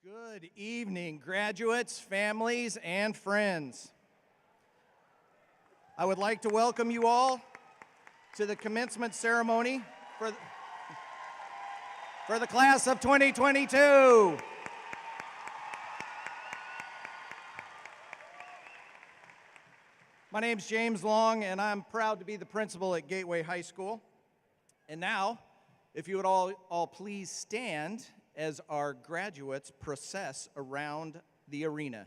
Good evening, graduates, families, and friends. I would like to welcome you all to the commencement ceremony for the class of 2022. My name's James Long, and I'm proud to be the principal at Gateway High School. And now, if you would all please stand as our graduates process around the arena.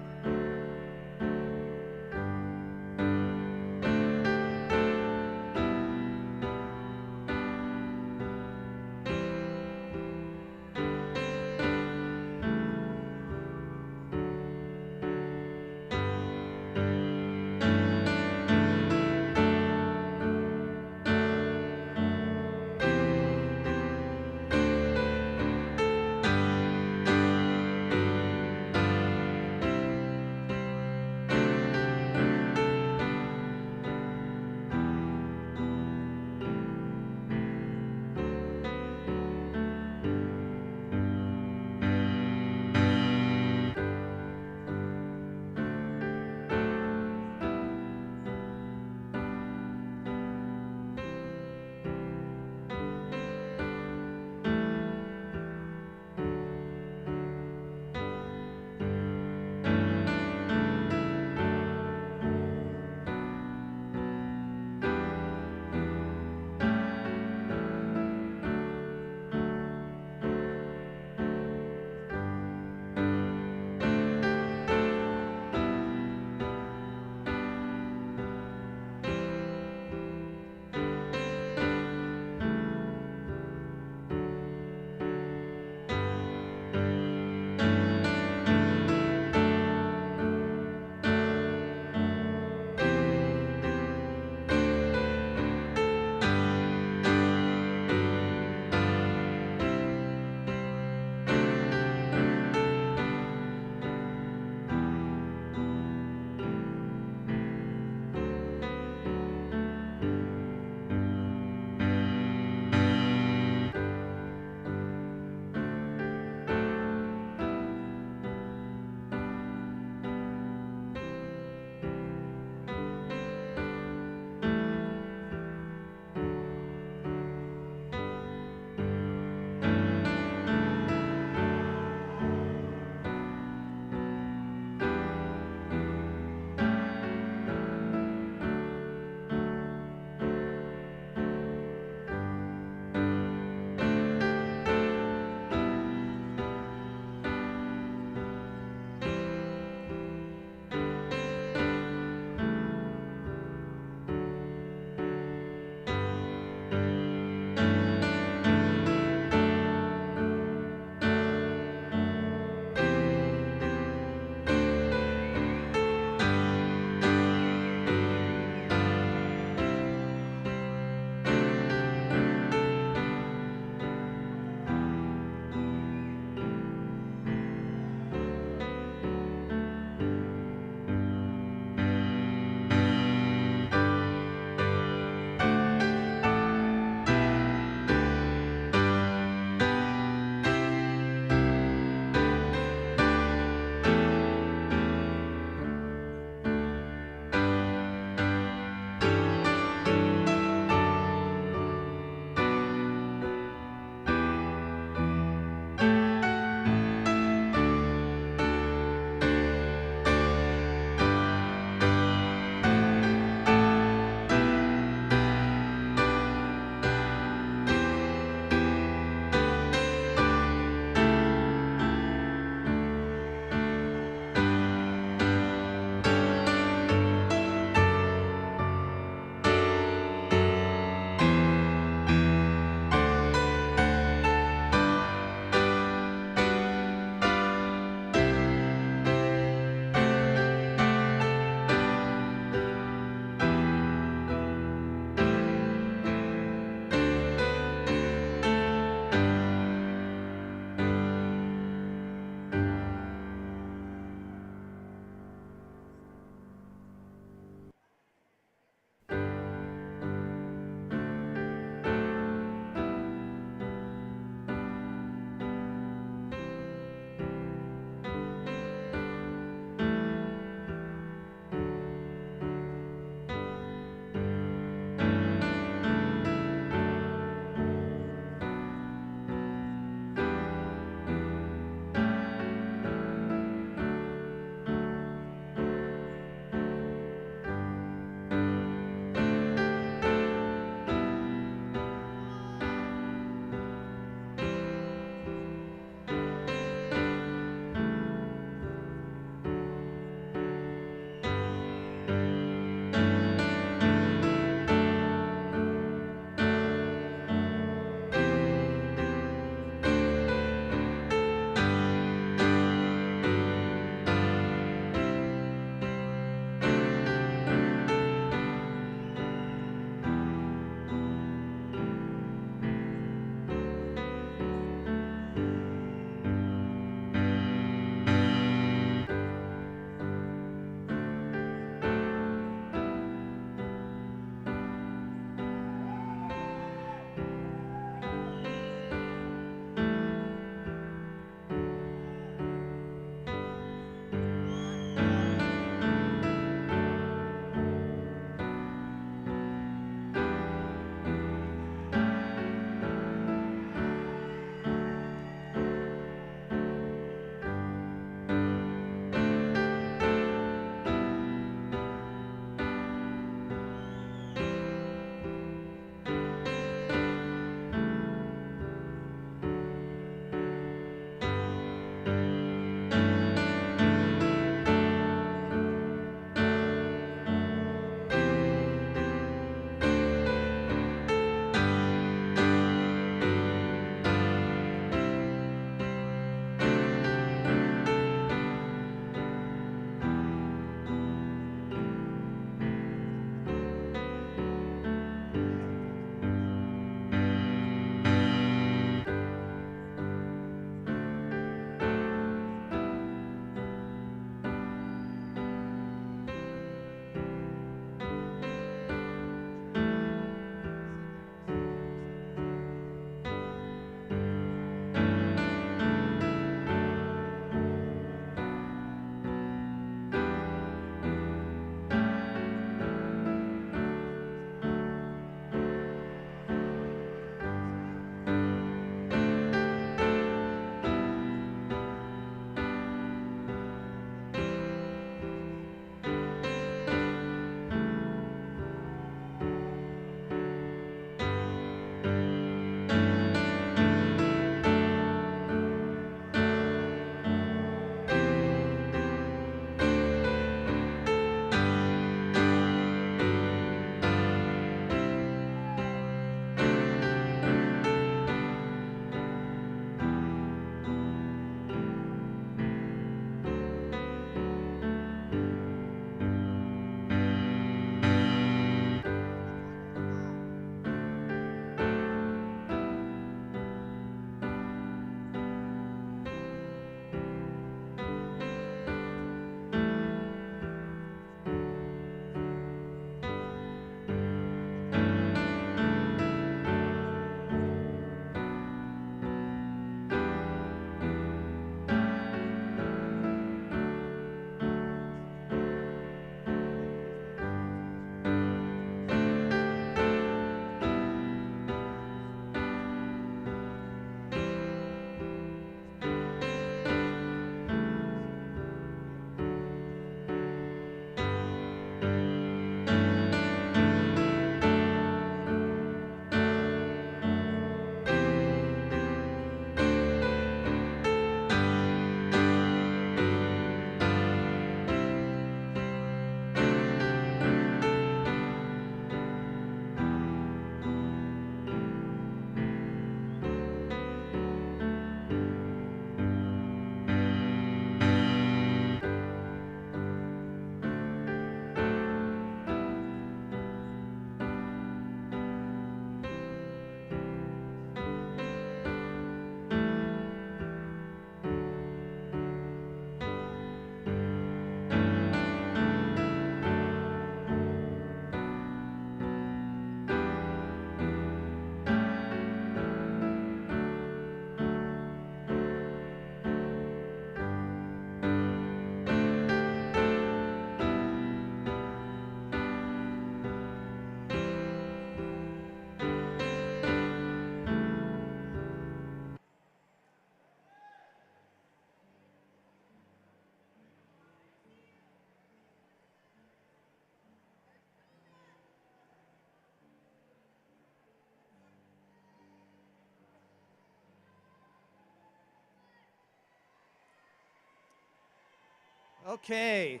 Okay,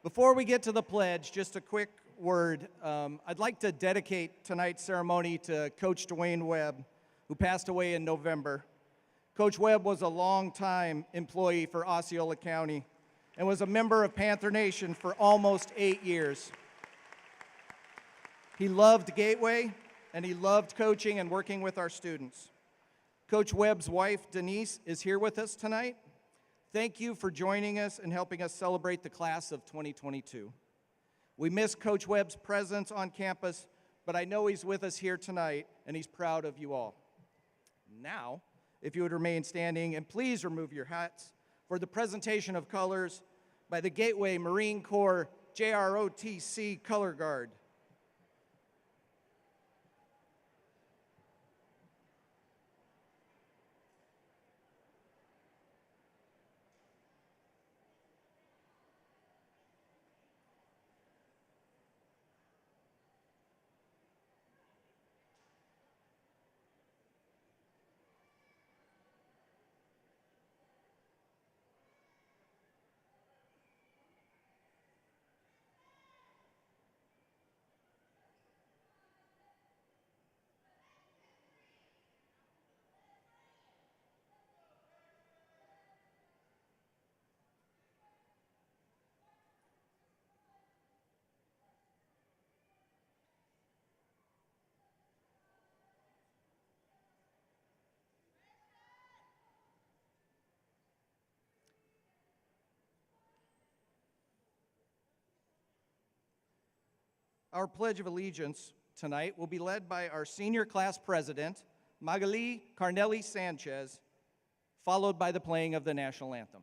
before we get to the pledge, just a quick word. I'd like to dedicate tonight's ceremony to Coach Dwayne Webb, who passed away in November. Coach Webb was a longtime employee for Osceola County and was a member of Panther Nation for almost 8 years. He loved Gateway, and he loved coaching and working with our students. Coach Webb's wife, Denise, is here with us tonight. Thank you for joining us and helping us celebrate the class of 2022. We miss Coach Webb's presence on campus, but I know he's with us here tonight, and he's proud of you all. Now, if you would remain standing, and please remove your hats for the presentation of colors by the Gateway Marine Corps JROTC Color Guard. Our Pledge of Allegiance tonight will be led by our senior class president, Magali Carnelli Sanchez, followed by the playing of the national anthem.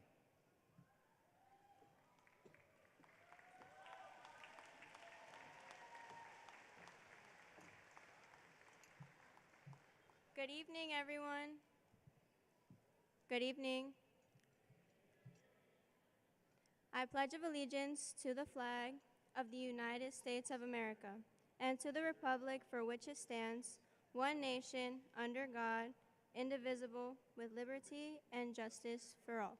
Good evening, everyone. Good evening. I pledge allegiance to the flag of the United States of America and to the republic for which it stands, one nation, under God, indivisible, with liberty and justice for all.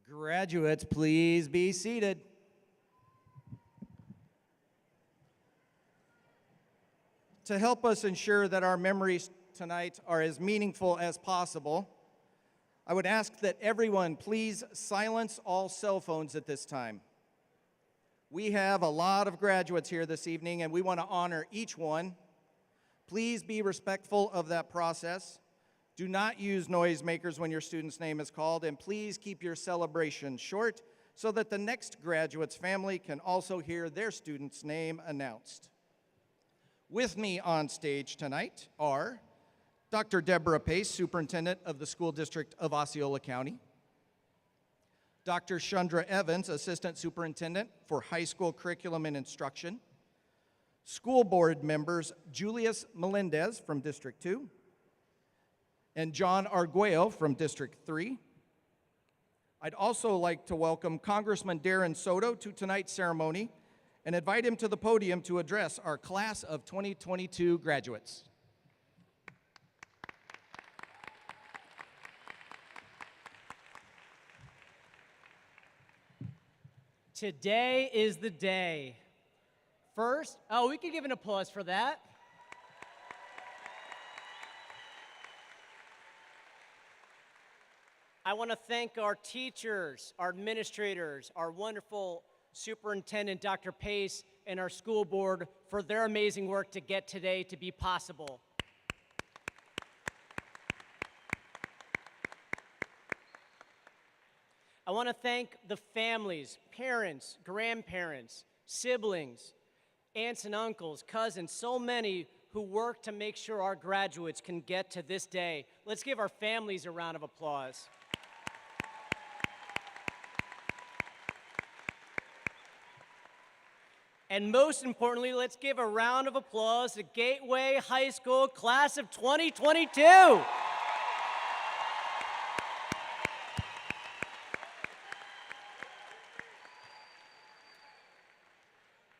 Graduates, please be seated. To help us ensure that our memories tonight are as meaningful as possible, I would ask that everyone please silence all cell phones at this time. We have a lot of graduates here this evening, and we want to honor each one. Please be respectful of that process. Do not use noisemakers when your student's name is called, and please keep your celebration short so that the next graduate's family can also hear their student's name announced. With me on stage tonight are Dr. Deborah Pace, Superintendent of the School District of Osceola County, Dr. Chandra Evans, Assistant Superintendent for High School Curriculum and Instruction, School Board members Julius Melendez from District 2, and John Arguello from District 3. I'd also like to welcome Congressman Darren Soto to tonight's ceremony and invite him to the podium to address our class of 2022 graduates. Today is the day. First, we can give an applause for that. I want to thank our teachers, our administrators, our wonderful superintendent, Dr. Pace, and our school board for their amazing work to get today to be possible. I want to thank the families, parents, grandparents, siblings, aunts and uncles, cousins, so many who work to make sure our graduates can get to this day. Let's give our families a round of applause. And most importantly, let's give a round of applause to Gateway High School Class of 2022.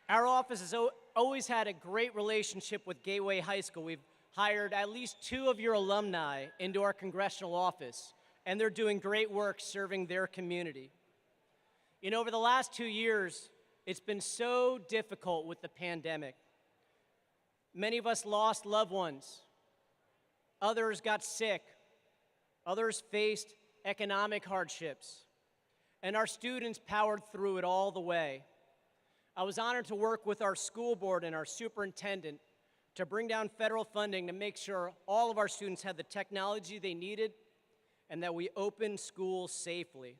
Our office has always had a great relationship with Gateway High School. We've hired at least 2 of your alumni into our congressional office, and they're doing great work serving their community. You know, over the last 2 years, it's been so difficult with the pandemic. Many of us lost loved ones. Others got sick. Others faced economic hardships. And our students powered through it all the way. I was honored to work with our school board and our superintendent to bring down federal funding to make sure all of our students had the technology they needed and that we opened schools safely.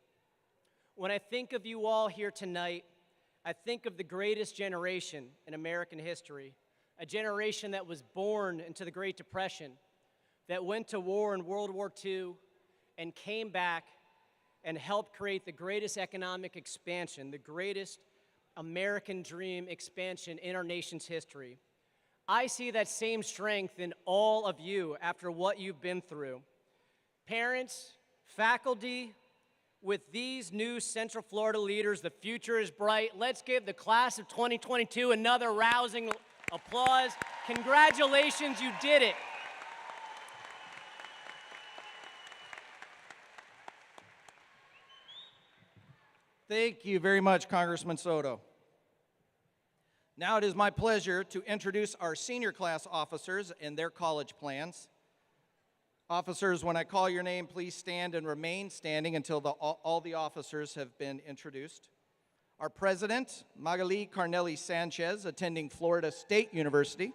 When I think of you all here tonight, I think of the greatest generation in American history, a generation that was born into the Great Depression, that went to war in World War II and came back and helped create the greatest economic expansion, the greatest American dream expansion in our nation's history. I see that same strength in all of you after what you've been through. Parents, faculty, with these new Central Florida leaders, the future is bright. Let's give the class of 2022 another rousing applause. Congratulations, you did it. Thank you very much, Congressman Soto. Now it is my pleasure to introduce our senior class officers and their college plans. Officers, when I call your name, please stand and remain standing until all the officers have been introduced. Our president, Magali Carnelli Sanchez, attending Florida State University.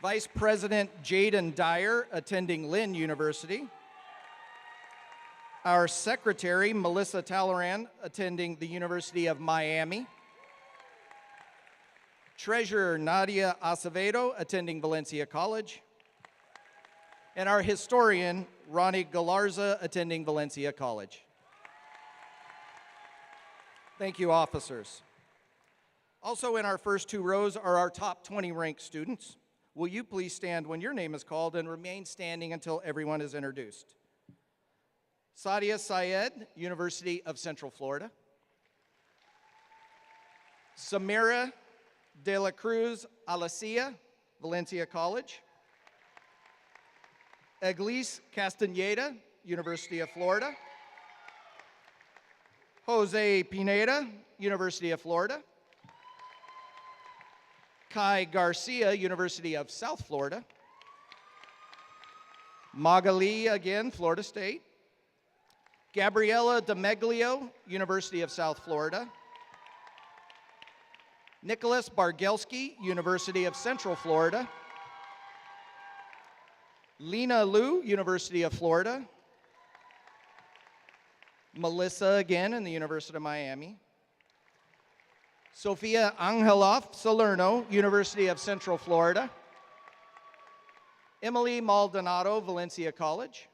Vice President Jaden Dyer, attending Lynn University. Our secretary, Melissa Talleran, attending the University of Miami. Treasurer Nadia Acevedo, attending Valencia College. And our historian, Ronnie Galarza, attending Valencia College. Thank you, officers. Also in our first 2 rows are our top 20 ranked students. Will you please stand when your name is called and remain standing until everyone is introduced? Sadia Syed, University of Central Florida. Samira De La Cruz Alacia, Valencia College. Eglise Castaneda, University of Florida. Jose Pineda, University of Florida. Kai Garcia, University of South Florida. Magali, again, Florida State. Gabriella DeMeglio, University of South Florida. Nicholas Bargelski, University of Central Florida. Lena Liu, University of Florida. Melissa again in the University of Miami. Sofia Angeloff Salerno, University of Central Florida. Emily Maldonado, Valencia College.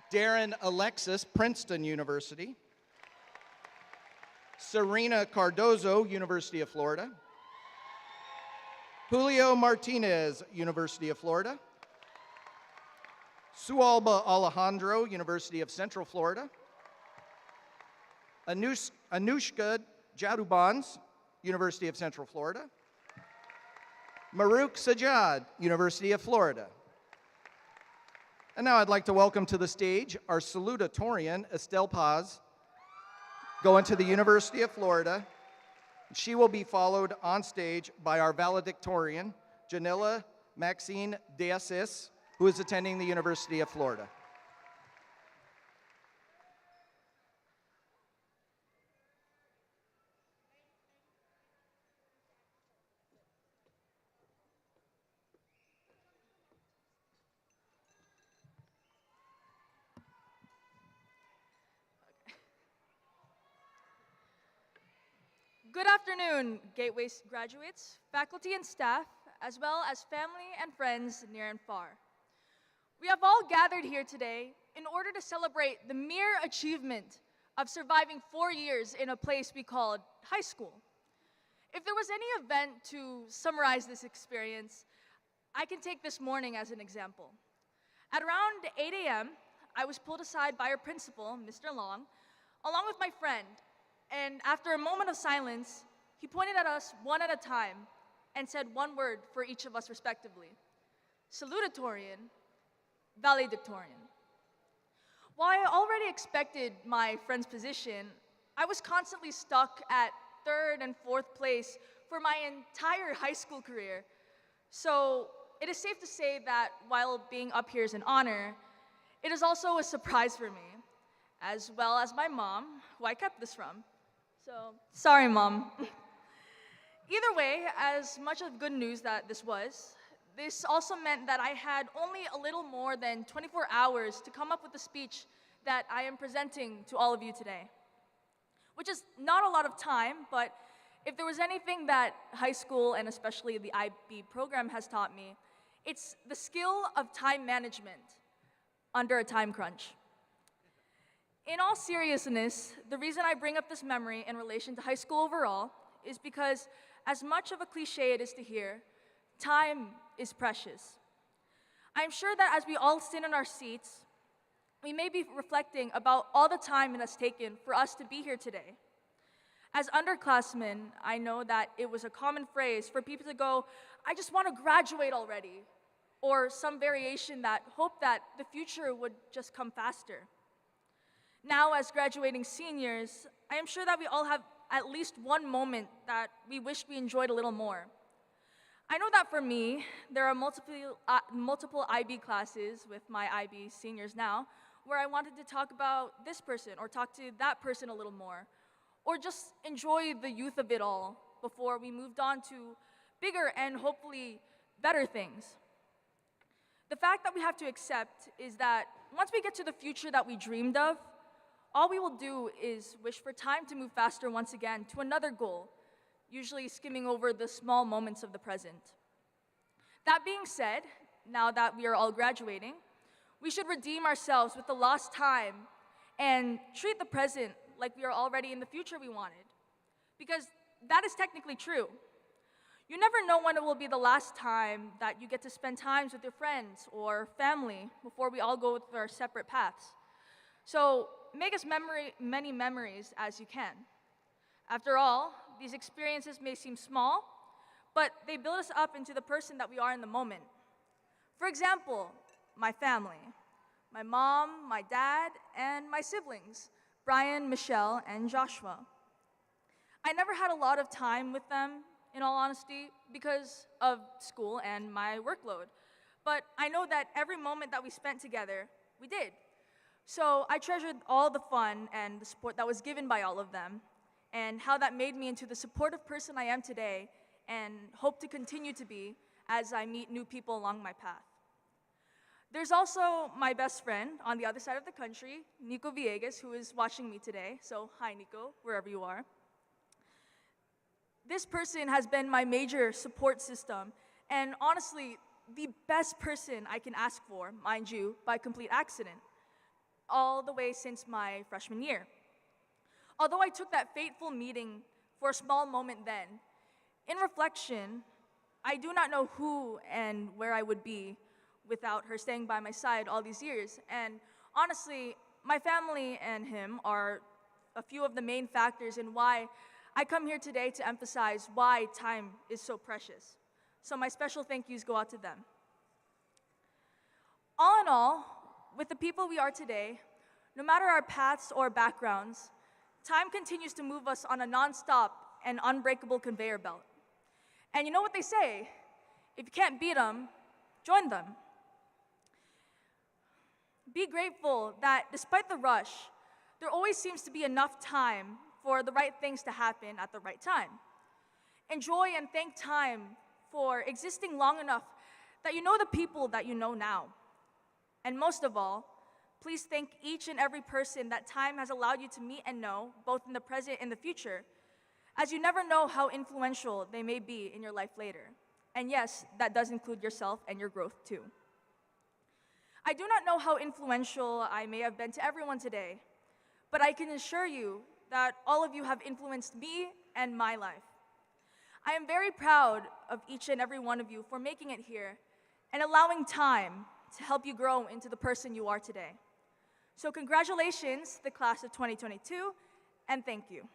Darren Alexis, Princeton University. Serena Cardozo, University of Florida. Julio Martinez, University of Florida. Sualba Alejandro, University of Central Florida. Anushka Jadubans, University of Central Florida. Maruk Sajad, University of Florida. And now I'd like to welcome to the stage our salutatorian, Estelle Paz, going to the University of Florida. She will be followed on stage by our valedictorian, Janilla Maxine Deasis, who is attending the University of Florida. Good afternoon, Gateway graduates, faculty and staff, as well as family and friends near and far. We have all gathered here today in order to celebrate the mere achievement of surviving 4 years in a place we called high school. If there was any event to summarize this experience, I can take this morning as an example. At around 8 a.m., I was pulled aside by our principal, Mr. Long, along with my friend, and after a moment of silence, he pointed at us one at a time and said one word for each of us respectively: Salutatorian, Valedictorian. While I already expected my friend's position, I was constantly stuck at 3rd and 4th place for my entire high school career. So it is safe to say that while being up here is an honor, it is also a surprise for me, as well as my mom, who I kept this from. So, sorry, Mom. Either way, as much of good news that this was, this also meant that I had only a little more than 24 hours to come up with the speech that I am presenting to all of you today. Which is not a lot of time, but if there was anything that high school and especially the IB program has taught me, it's the skill of time management under a time crunch. In all seriousness, the reason I bring up this memory in relation to high school overall is because, as much of a cliche it is to hear, time is precious. I'm sure that as we all sit in our seats, we may be reflecting about all the time it has taken for us to be here today. As underclassmen, I know that it was a common phrase for people to go, "I just want to graduate already," or some variation that hoped that the future would just come faster. Now, as graduating seniors, I am sure that we all have at least one moment that we wish we enjoyed a little more. I know that for me, there are multiple IB classes with my IB seniors now, where I wanted to talk about this person or talk to that person a little more, or just enjoy the youth of it all before we moved on to bigger and hopefully better things. The fact that we have to accept is that once we get to the future that we dreamed of, all we will do is wish for time to move faster once again to another goal, usually skimming over the small moments of the present. That being said, now that we are all graduating, we should redeem ourselves with the lost time and treat the present like we are already in the future we wanted. Because that is technically true. You never know when it will be the last time that you get to spend times with your friends or family before we all go with our separate paths. So make as many memories as you can. After all, these experiences may seem small, but they build us up into the person that we are in the moment. For example, my family, my mom, my dad, and my siblings, Brian, Michelle, and Joshua. I never had a lot of time with them, in all honesty, because of school and my workload. But I know that every moment that we spent together, we did. So I treasured all the fun and the support that was given by all of them, and how that made me into the supportive person I am today, and hope to continue to be as I meet new people along my path. There's also my best friend on the other side of the country, Nico Villegas, who is watching me today. So hi, Nico, wherever you are. This person has been my major support system, and honestly, the best person I can ask for, mind you, by complete accident, all the way since my freshman year. Although I took that fateful meeting for a small moment then, in reflection, I do not know who and where I would be without her staying by my side all these years. And honestly, my family and him are a few of the main factors in why I come here today to emphasize why time is so precious. So my special thank yous go out to them. All in all, with the people we are today, no matter our paths or backgrounds, time continues to move us on a nonstop and unbreakable conveyor belt. And you know what they say, if you can't beat them, join them. Be grateful that despite the rush, there always seems to be enough time for the right things to happen at the right time. Enjoy and thank time for existing long enough that you know the people that you know now. And most of all, please thank each and every person that time has allowed you to meet and know, both in the present and the future, as you never know how influential they may be in your life later. And yes, that does include yourself and your growth too. I do not know how influential I may have been to everyone today, but I can assure you that all of you have influenced me and my life. I am very proud of each and every one of you for making it here and allowing time to help you grow into the person you are today. So congratulations, the class of 2022, and thank you.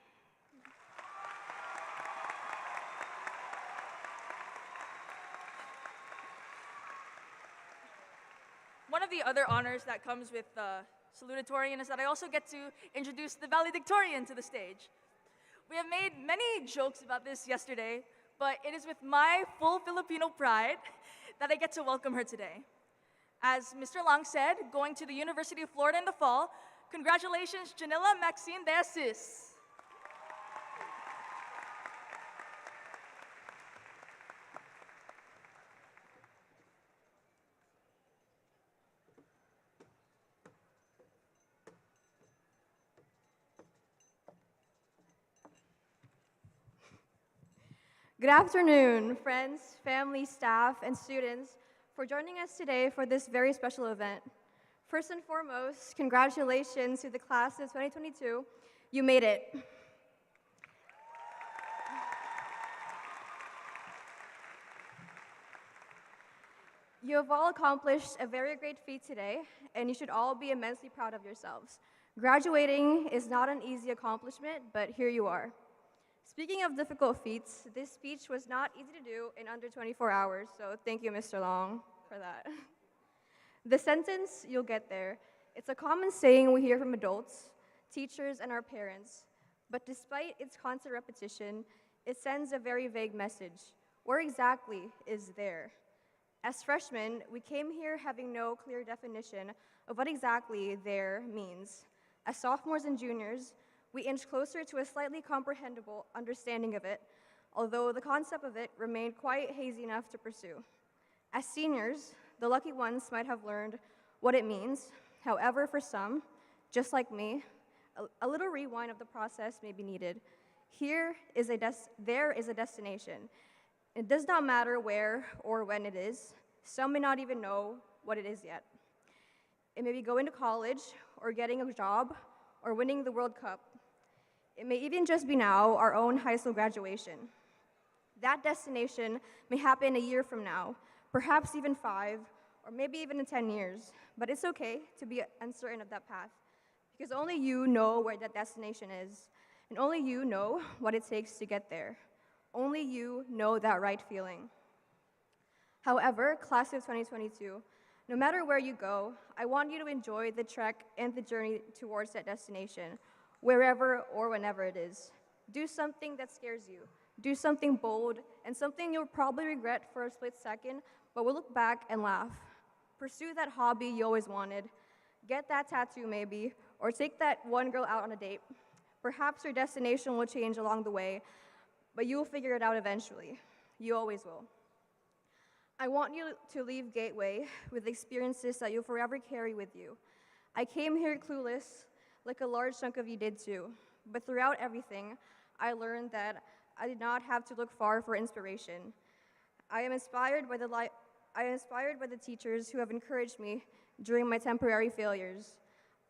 One of the other honors that comes with Salutatorian is that I also get to introduce the Valedictorian to the stage. We have made many jokes about this yesterday, but it is with my full Filipino pride that I get to welcome her today. As Mr. Lang said, going to the University of Florida in the fall, congratulations, Janilla Maxine Deasis. Good afternoon, friends, family, staff, and students, for joining us today for this very special event. First and foremost, congratulations to the class of 2022. You made it. You have all accomplished a very great feat today, and you should all be immensely proud of yourselves. Graduating is not an easy accomplishment, but here you are. Speaking of difficult feats, this speech was not easy to do in under 24 hours, so thank you, Mr. Long, for that. The sentence, "you'll get there," it's a common saying we hear from adults, teachers, and our parents, but despite its constant repetition, it sends a very vague message. Where exactly is there? As freshmen, we came here having no clear definition of what exactly there means. As sophomores and juniors, we inch closer to a slightly comprehensible understanding of it, although the concept of it remained quite hazy enough to pursue. As seniors, the lucky ones might have learned what it means. However, for some, just like me, a little rewind of the process may be needed. There is a destination. It does not matter where or when it is. Some may not even know what it is yet. It may be going to college, or getting a job, or winning the World Cup. It may even just be now, our own high school graduation. That destination may happen a year from now, perhaps even 5, or maybe even in 10 years. But it's okay to be uncertain of that path, because only you know where that destination is, and only you know what it takes to get there. Only you know that right feeling. However, class of 2022, no matter where you go, I want you to enjoy the trek and the journey towards that destination, wherever or whenever it is. Do something that scares you. Do something bold and something you'll probably regret for a split second, but will look back and laugh. Pursue that hobby you always wanted. Get that tattoo maybe, or take that one girl out on a date. Perhaps your destination will change along the way, but you will figure it out eventually. You always will. I want you to leave Gateway with experiences that you'll forever carry with you. I came here clueless, like a large chunk of you did too. But throughout everything, I learned that I did not have to look far for inspiration. I am inspired by the teachers who have encouraged me during my temporary failures.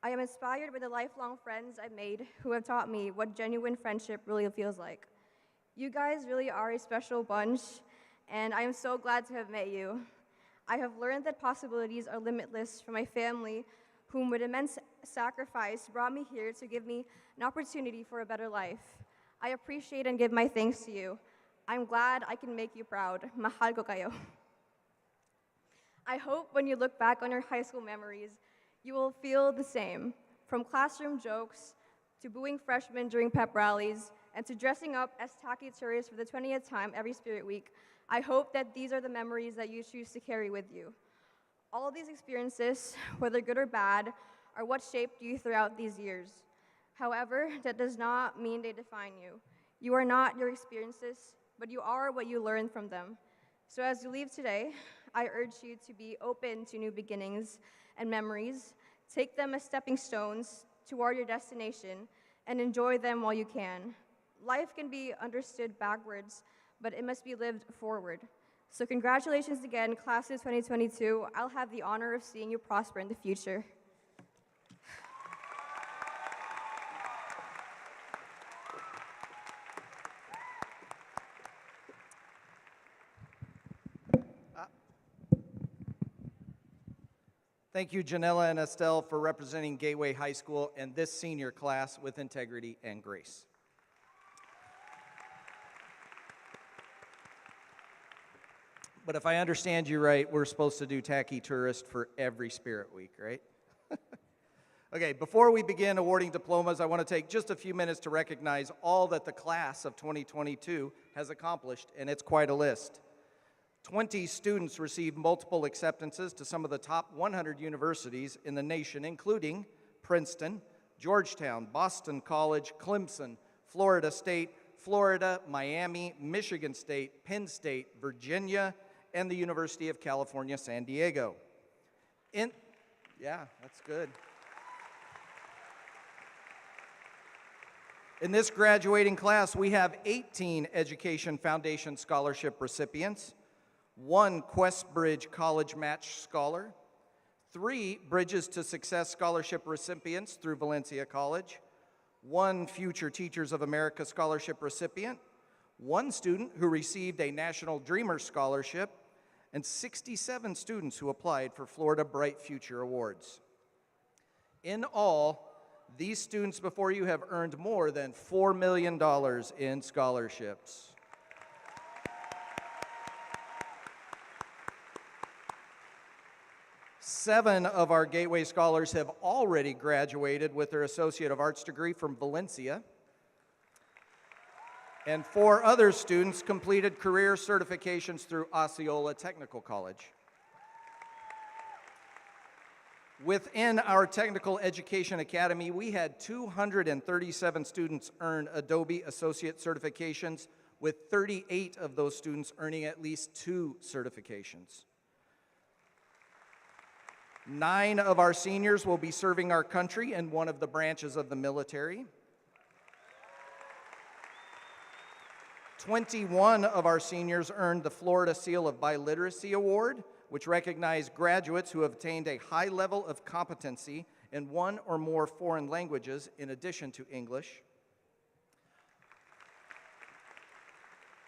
I am inspired by the lifelong friends I've made who have taught me what genuine friendship really feels like. You guys really are a special bunch, and I am so glad to have met you. I have learned that possibilities are limitless from my family, whom with immense sacrifice brought me here to give me an opportunity for a better life. I appreciate and give my thanks to you. I'm glad I can make you proud. Mahal ko kayo. I hope when you look back on your high school memories, you will feel the same. From classroom jokes, to booing freshmen during pep rallies, and to dressing up as tacky tourists for the 20th time every Spirit Week, I hope that these are the memories that you choose to carry with you. All of these experiences, whether good or bad, are what shaped you throughout these years. However, that does not mean they define you. You are not your experiences, but you are what you learn from them. So as you leave today, I urge you to be open to new beginnings and memories. Take them as stepping stones toward your destination and enjoy them while you can. Life can be understood backwards, but it must be lived forward. So congratulations again, class of 2022. I'll have the honor of seeing you prosper in the future. Thank you, Janella and Estelle, for representing Gateway High School and this senior class with integrity and grace. But if I understand you right, we're supposed to do tacky tourist for every Spirit Week, right? Okay, before we begin awarding diplomas, I want to take just a few minutes to recognize all that the class of 2022 has accomplished, and it's quite a list. 20 students received multiple acceptances to some of the top 100 universities in the nation, including Princeton, Georgetown, Boston College, Clemson, Florida State, Florida, Miami, Michigan State, Penn State, Virginia, and the University of California, San Diego. Yeah, that's good. In this graduating class, we have 18 Education Foundation Scholarship recipients, 1 Questbridge College Match Scholar, 3 Bridges to Success Scholarship recipients through Valencia College, 1 Future Teachers of America Scholarship recipient, 1 student who received a National Dreamer Scholarship, and 67 students who applied for Florida Bright Future Awards. In all, these students before you have earned more than $4 million in scholarships. Seven of our Gateway Scholars have already graduated with their Associate of Arts degree from Valencia. And 4 other students completed career certifications through Osceola Technical College. Within our Technical Education Academy, we had 237 students earn Adobe Associate certifications, with 38 of those students earning at least 2 certifications. 9 of our seniors will be serving our country in one of the branches of the military. 21 of our seniors earned the Florida Seal of Biliteracy Award, which recognized graduates who have attained a high level of competency in 1 or more foreign languages in addition to English.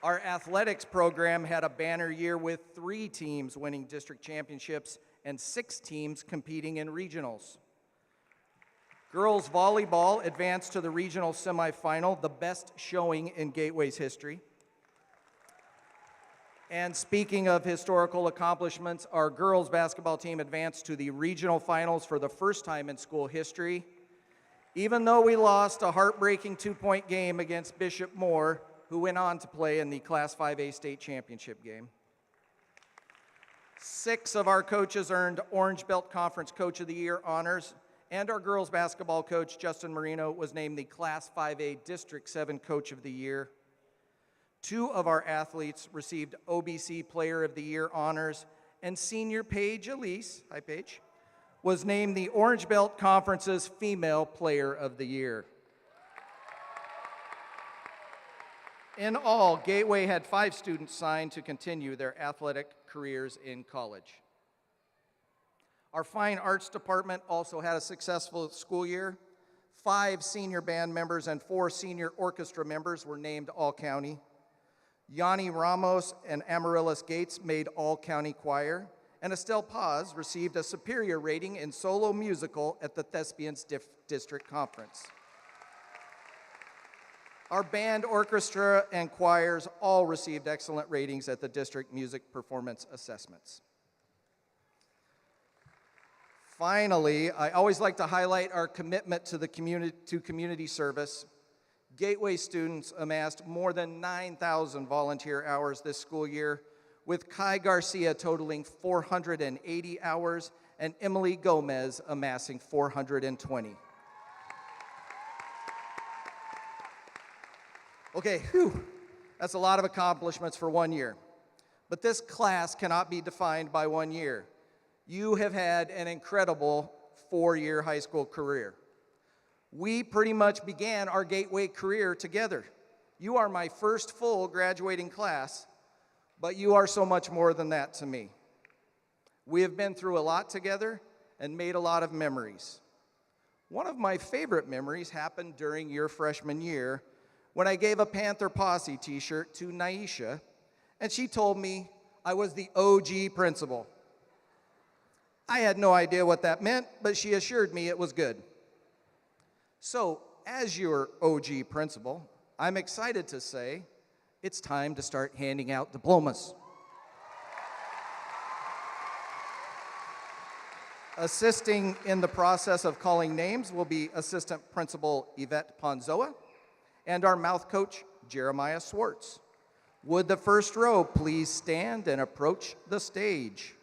Our athletics program had a banner year with 3 teams winning district championships and 6 teams competing in regionals. Girls volleyball advanced to the regional semifinal, the best showing in Gateway's history. And speaking of historical accomplishments, our girls basketball team advanced to the regional finals for the first time in school history, even though we lost a heartbreaking 2-point game against Bishop Moore, who went on to play in the Class 5A state championship game. 6 of our coaches earned Orange Belt Conference Coach of the Year honors, and our girls basketball coach, Justin Marino, was named the Class 5A District 7 Coach of the Year. 2 of our athletes received OBC Player of the Year honors, and senior Paige Elise, hi Paige, was named the Orange Belt Conference's Female Player of the Year. In all, Gateway had 5 students signed to continue their athletic careers in college. Our Fine Arts Department also had a successful school year. 5 senior band members and 4 senior orchestra members were named All-County. Yanni Ramos and Amaryllis Gates made All-County Choir, and Estelle Paz received a superior rating in solo musical at the Thespians District Conference. Our band, orchestra, and choirs all received excellent ratings at the district music performance assessments. Finally, I always like to highlight our commitment to the community service. Gateway students amassed more than 9,000 volunteer hours this school year, with Kai Garcia totaling 480 hours and Emily Gomez amassing 420. Okay, that's a lot of accomplishments for 1 year. But this class cannot be defined by 1 year. You have had an incredible 4-year high school career. We pretty much began our Gateway career together. You are my first full graduating class, but you are so much more than that to me. We have been through a lot together and made a lot of memories. One of my favorite memories happened during your freshman year when I gave a Panther Posse t-shirt to Naisha, and she told me I was the OG principal. I had no idea what that meant, but she assured me it was good. So, as your OG principal, I'm excited to say it's time to start handing out diplomas. Assisting in the process of calling names will be Assistant Principal Yvette Ponzoa and our mouth coach, Jeremiah Swartz. Would the first row please stand and approach the stage?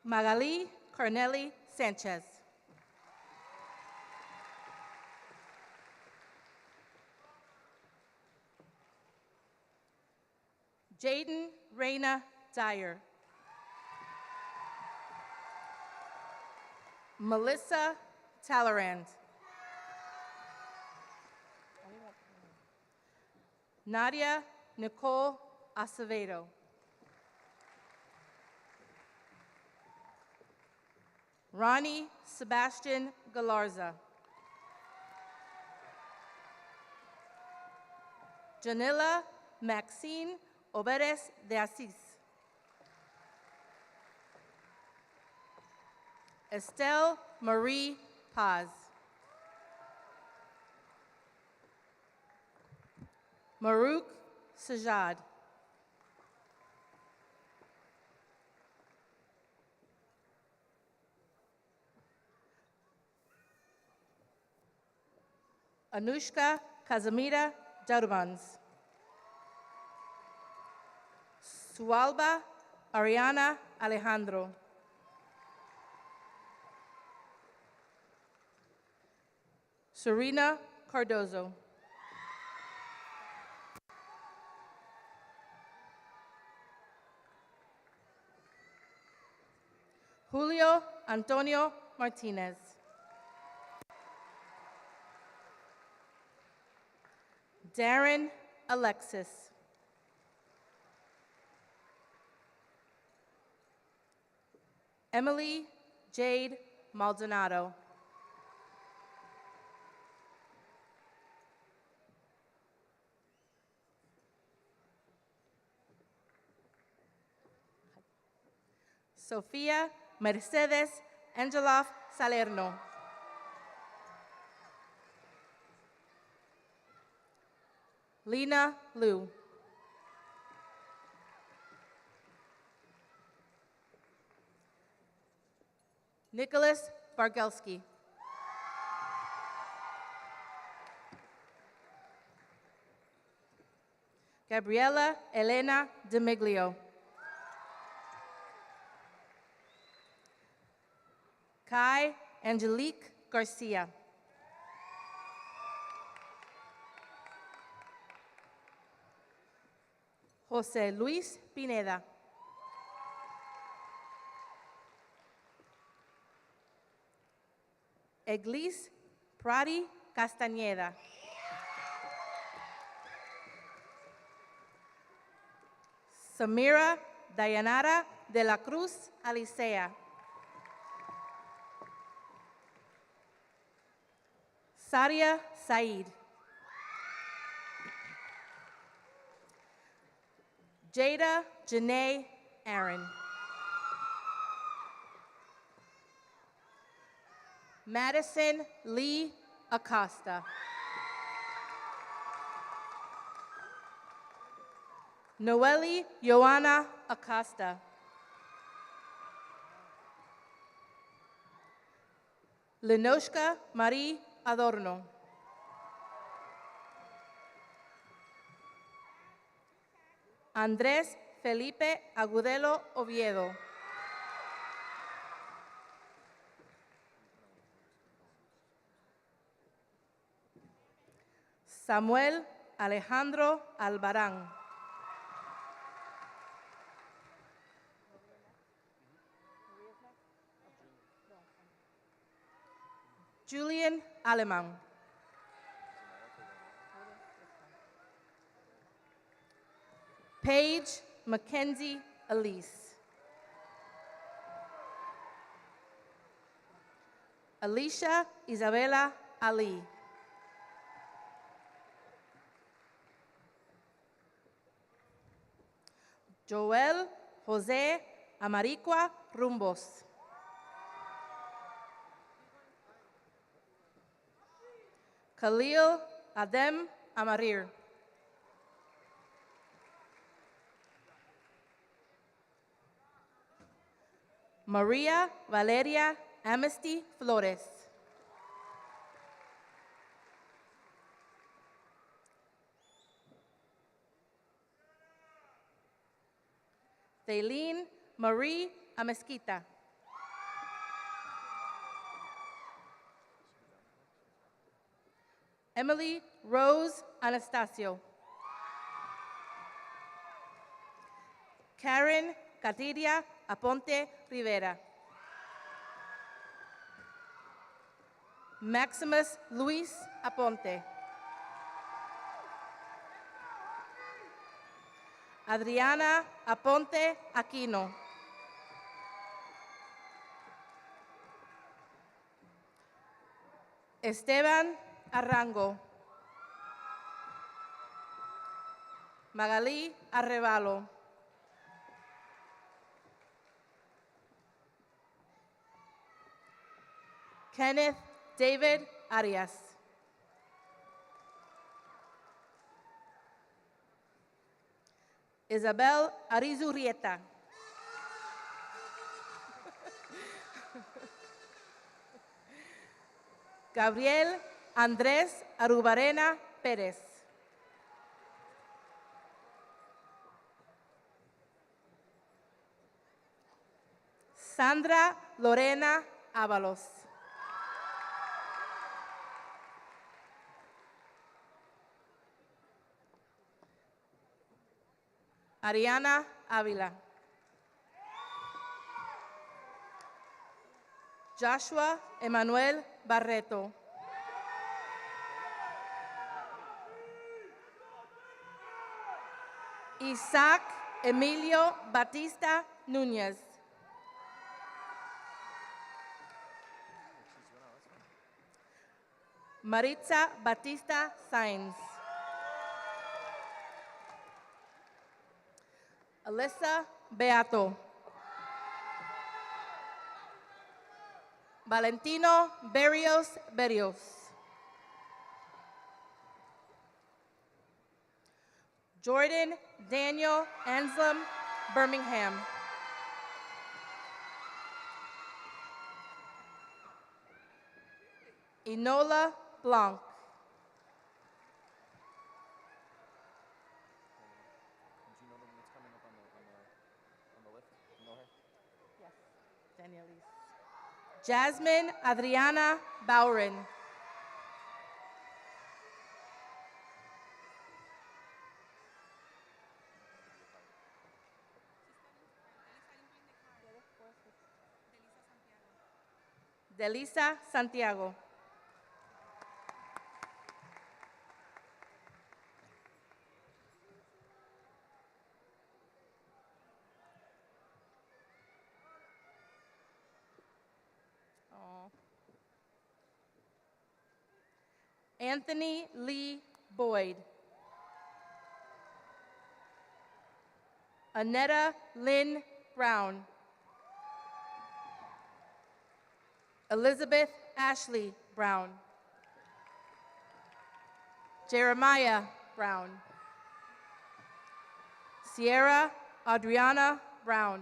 Magali Corneli Sanchez. Jaden Reyna Dyer. Melissa Talleyrand. Nadia Nicole Acevedo. Ronnie Sebastian Galarza. Janilla Maxine Oberes de Assis. Estelle Marie Paz. Marouk Sajad. Anushka Kazimira Darubans. Sualba Ariana Alejandro. Serena Cardozo. Julio Antonio Martinez. Darren Alexis. Emily Jade Maldonado. Sofia Mercedes Angelov Salerno. Lena Liu. Nicholas Bargelski. Gabriela Elena Demiglio. Kai Angelique Garcia. Jose Luis Pineda. Eglis Pradi Castañeda. Samira Dayanara de la Cruz Alicea. Sadia Said. Jada Janae Aaron. Madison Lee Acosta. Noeli Joanna Acosta. Lenoshka Marie Adorno. Andrés Felipe Agudelo Oviedo. Samuel Alejandro Albarán. Julian Aleman. Paige Mackenzie Elise. Alicia Isabella Ali. Joel Jose Amaricua Rumbos. Khalil Adem Amarir. Maria Valeria Amnesty Flores. Thaleen Marie Amesquita. Emily Rose Anastasio. Karen Catiria Aponte Rivera. Maximus Luis Aponte. Adriana Aponte Aquino. Esteban Arrango. Magalí Arrevalo. Kenneth David Arias. Isabel Arizurrieta. Gabriel Andrés Arubarena Pérez. Sandra Lorena Ábalos. Ariana Ávila. Joshua Emanuel Barreto. Isaac Emilio Batista Núñez. Maritza Batista Sainz. Alyssa Beato. Valentino Berrios. Jordan Daniel Anselm Birmingham. Enola Blanc. Jasmine Adriana Bowren. Delisa Santiago. Anthony Lee Boyd. Annetta Lynn Brown. Elizabeth Ashley Brown. Jeremiah Brown. Sierra Adriana Brown.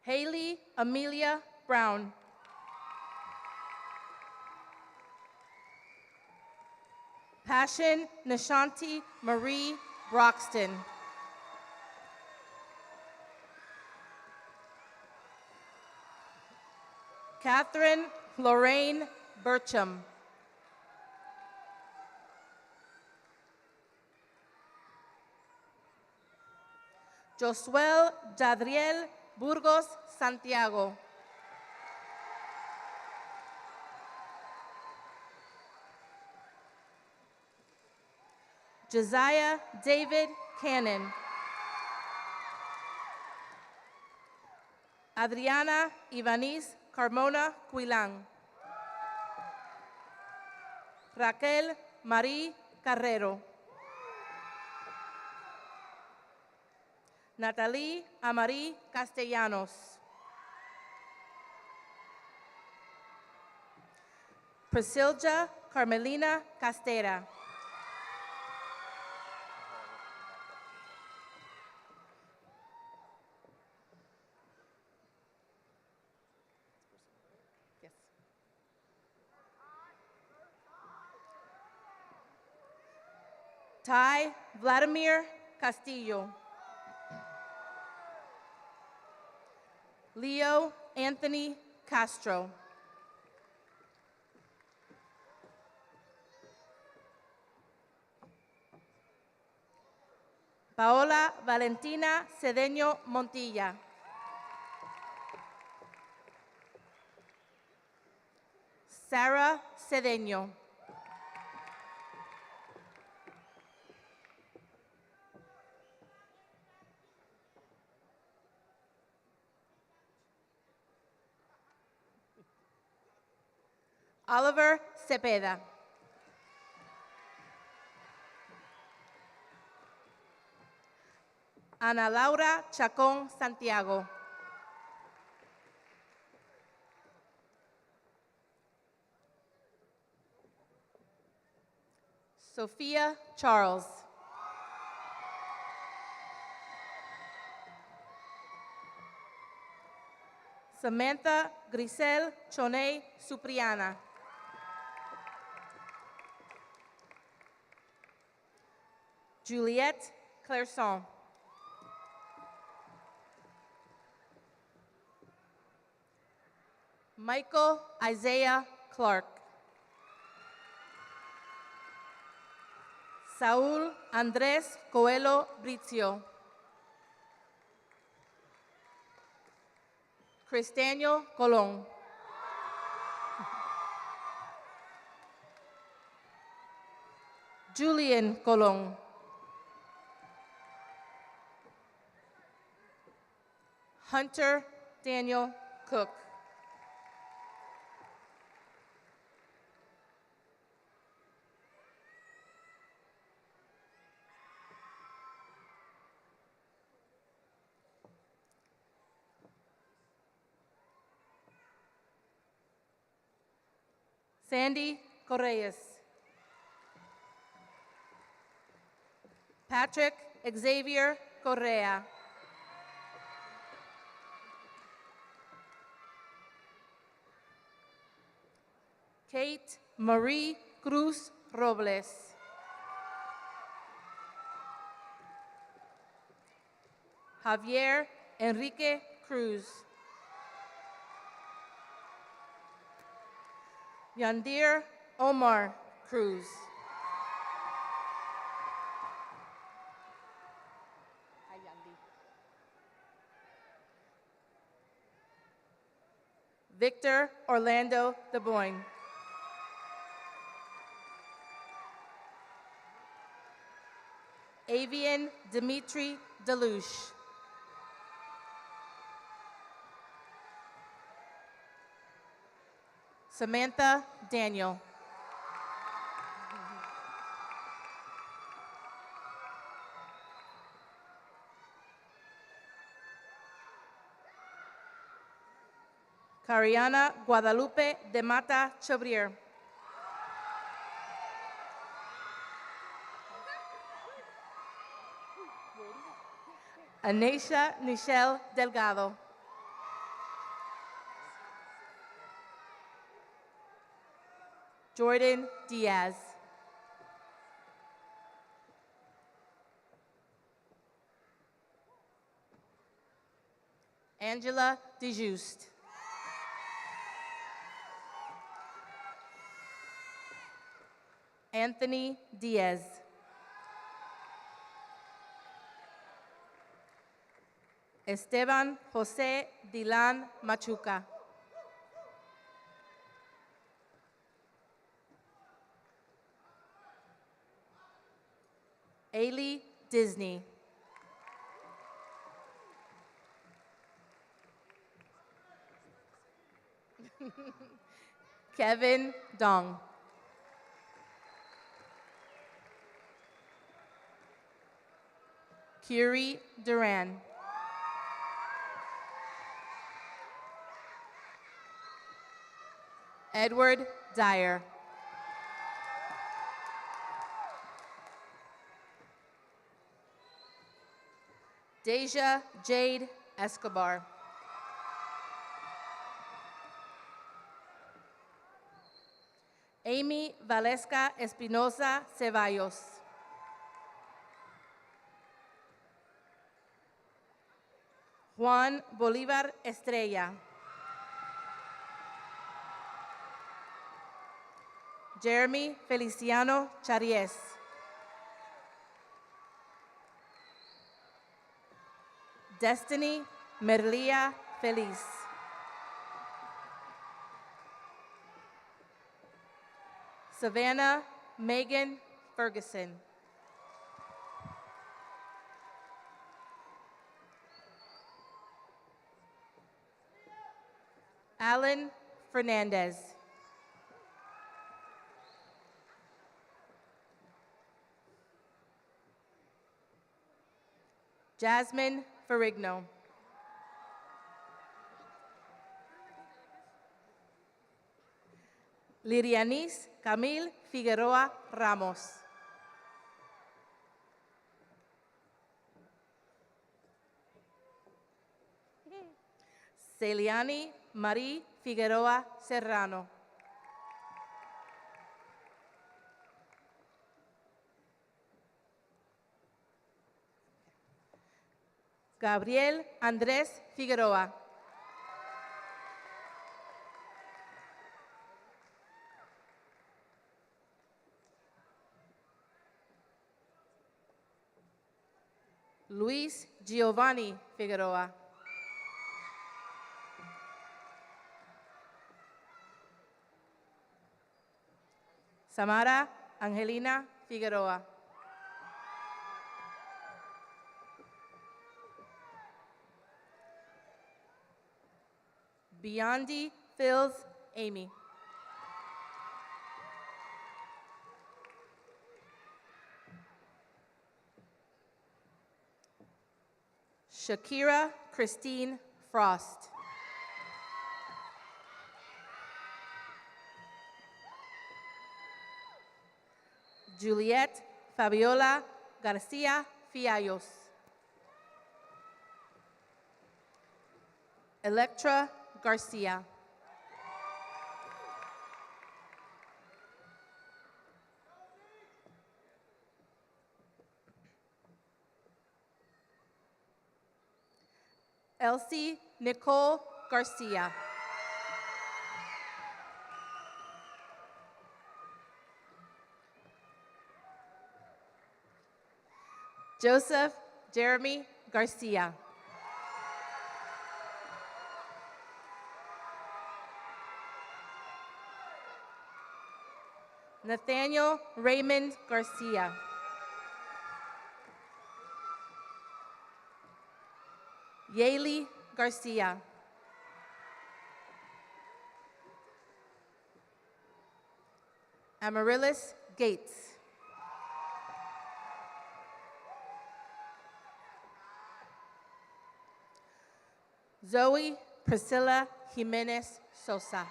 Haley Amelia Brown. Passion Nishanti Marie Broxton. Catherine Lorraine Burcham. Josuel Jadriel Burgos Santiago. Josiah David Cannon. Adriana Ivanis Carmona Quilang. Raquel Marie Carrero. Natalie Amari Castellanos. Priscilla Carmelina Castera. Yes. Ty Vladimir Castillo. Leo Anthony Castro. Paola Valentina Cedeño Montilla. Sarah Cedeño. Oliver Cepeda. Ana Laura Chacón Santiago. Sophia Charles. Samantha Grisel Choney Supriana. Juliette Clairson. Michael Isaiah Clark. Saúl Andrés Coelho Brizio. Cristaniel Colón. Julian Colón. Hunter Daniel Cook. Sandy Correyes. Patrick Xavier Correa. Kate Marie Cruz Robles. Javier Enrique Cruz. Yandir Omar Cruz. Victor Orlando DeBoyne. Avian Dimitri Deluche. Samantha Daniel. Cariana Guadalupe de Mata Chobrier. Anisha Nichelle Delgado. Jordan Diaz. Angela DeJuste. Anthony Diaz. Esteban José Dilan Machuca. Ailey Disney. Kevin Dong. Curie Duran. Edward Dyer. Deja Jade Escobar. Amy Valesca Espinosa Ceballos. Juan Bolívar Estrella. Jeremy Feliciano Charies. Destiny Merlia Feliz. Savannah Megan Ferguson. Alan Fernandez. Jasmine Ferrigno. Lirianis Camille Figueroa Ramos. Celiani Marie Figueroa Serrano. Gabriel Andrés Figueroa. Luis Giovanni Figueroa. Samara Angelina Figueroa. Beyondy Phils Amy. Shakira Christine Frost. Juliet Fabiola Garcia Fiallos. Electra Garcia. Elsie Nicole Garcia. Joseph Jeremy Garcia. Nathaniel Raymond Garcia. Yaley Garcia. Amaryllis Gates. Zoe Priscilla Jimenez Sosa.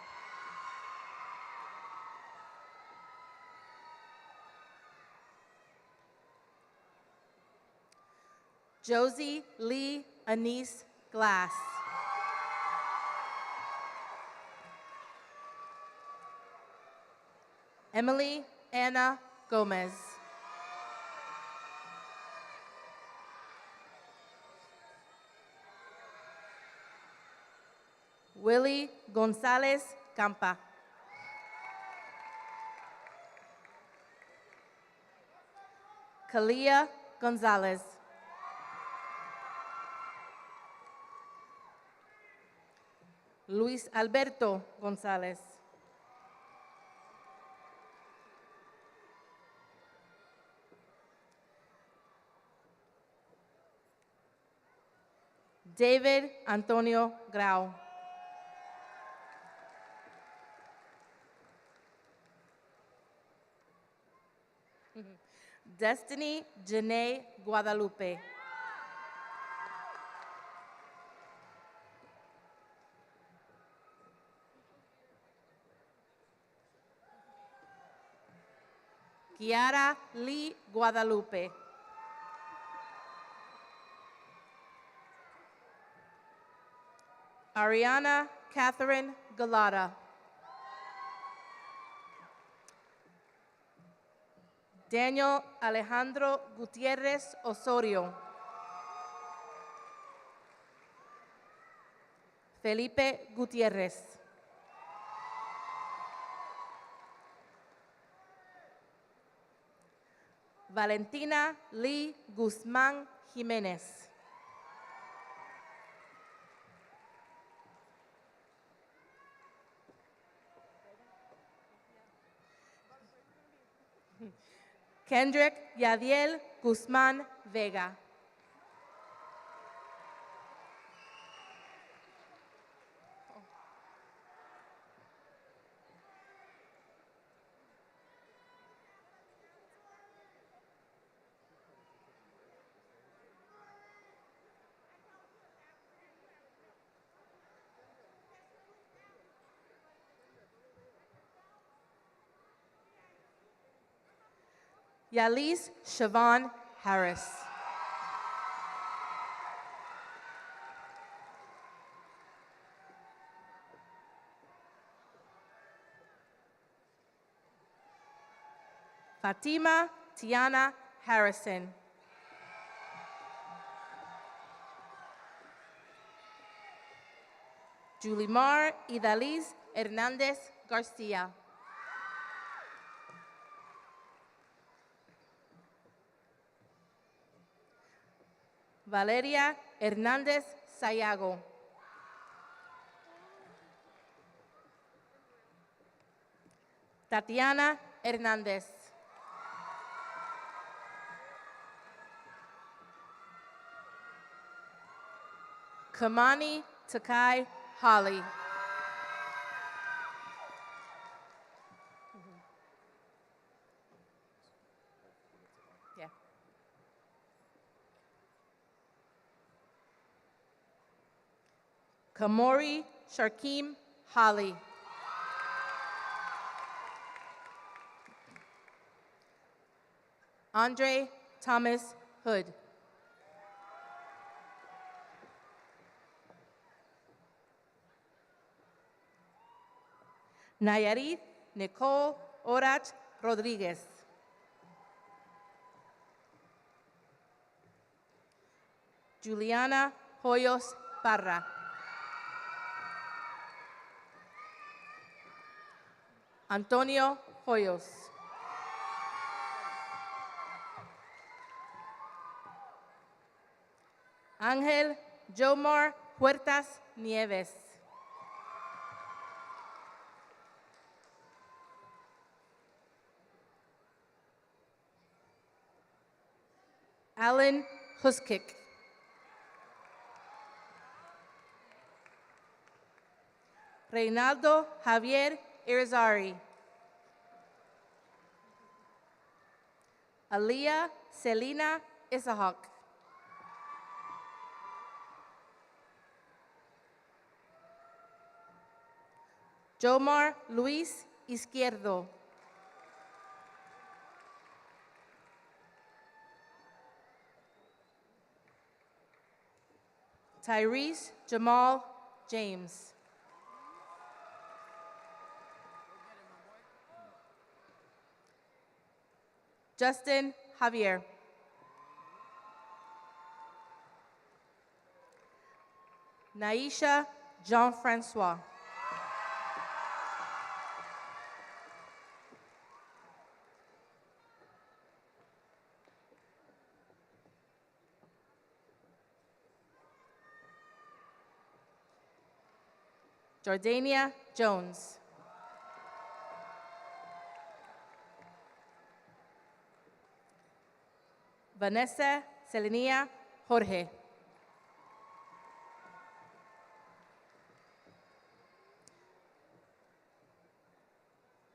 Josie Lee Anise Glass. Emily Anna Gomez. Willie Gonzalez Campa. Kalia Gonzalez. Luis Alberto Gonzalez. David Antonio Grau. Destiny Janae Guadalupe. Kiara Lee Guadalupe. Ariana Catherine Galata. Daniel Alejandro Gutierrez Osorio. Felipe Gutierrez. Valentina Lee Guzmán Jiménez. Kendrick Yadiel Guzmán Vega. Yalise Siobhan Harris. Fatima Tiana Harrison. Julimar Idaliz Hernandez Garcia. Valeria Hernández Sayago. Tatiana Hernández. Kamani Takai Holly. Yeah. Kamori Sharkim Holly. Andre Thomas Hood. Nayarit Nicole Orach Rodriguez. Juliana Hoyos Parra. Antonio Hoyos. Ángel Jomar Huertas Nieves. Alan Huskick. Reynaldo Javier Irizarry. Aliyah Selena Isahak. Jomar Luis Izquierdo. Tyrese Jamal James. Justin Javier. Naisha Jean-Francois. Jordania Jones. Vanessa Selenia Jorge.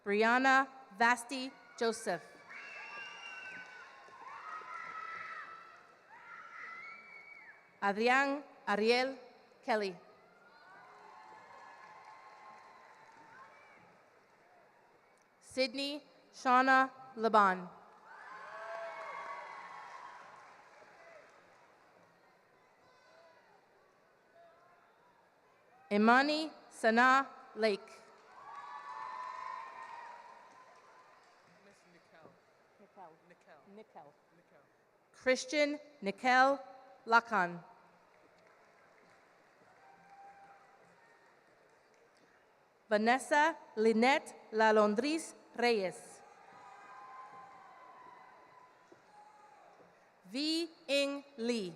Brianna Vasti Joseph. Adrian Ariel Kelly. Sydney Shauna Laban. Imani Sana Lake. Christian Nikel Lacan. Vanessa Lynette Lalondris Reyes. V. Ing Lee.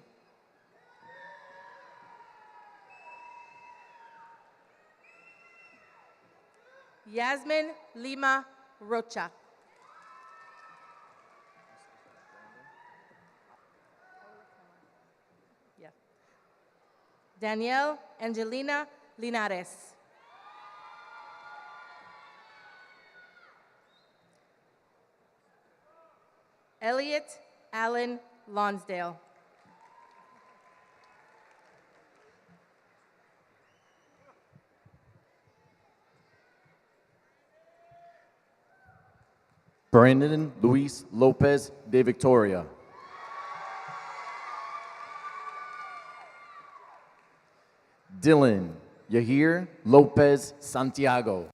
Yasmin Lima Rocha. Yeah. Danielle Angelina Linares. Elliot Allen Lonsdale. Brandon Luis Lopez de Victoria. Dylan Yahir Lopez Santiago.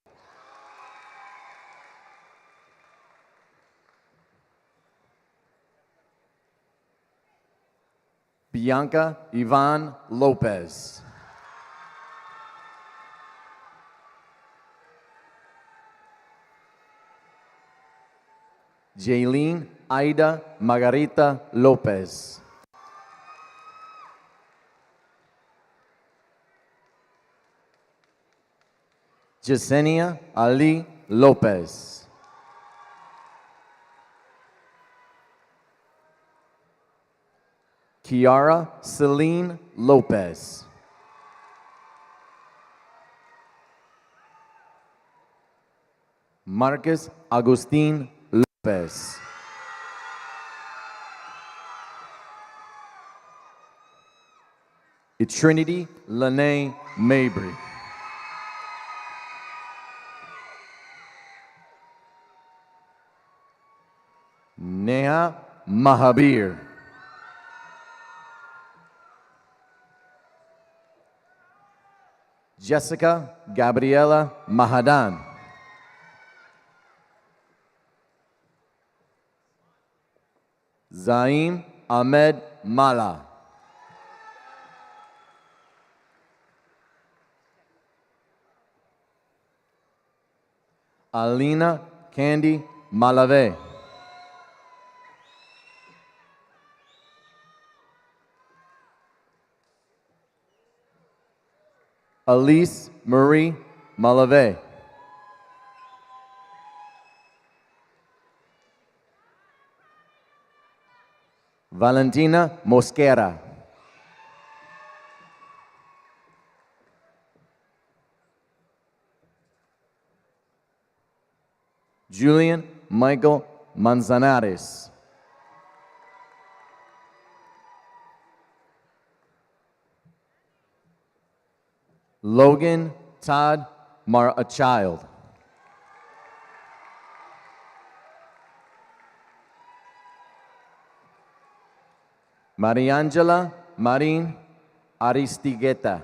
Bianca Ivan Lopez. Jaylene Aida Margarita Lopez. Jasenia Ali Lopez. Kiara Celine Lopez. Marcus Agustin Lopez. Trinity Lene Mabry. Neha Mahabir. Jessica Gabriela Mahadan. Zaim Ahmed Mala. Alina Candy Malave. Elise Marie Malave. Valentina Mosquera. Julian Michael Manzanares. Logan Todd Child. Mariangela Marin Aristigueta.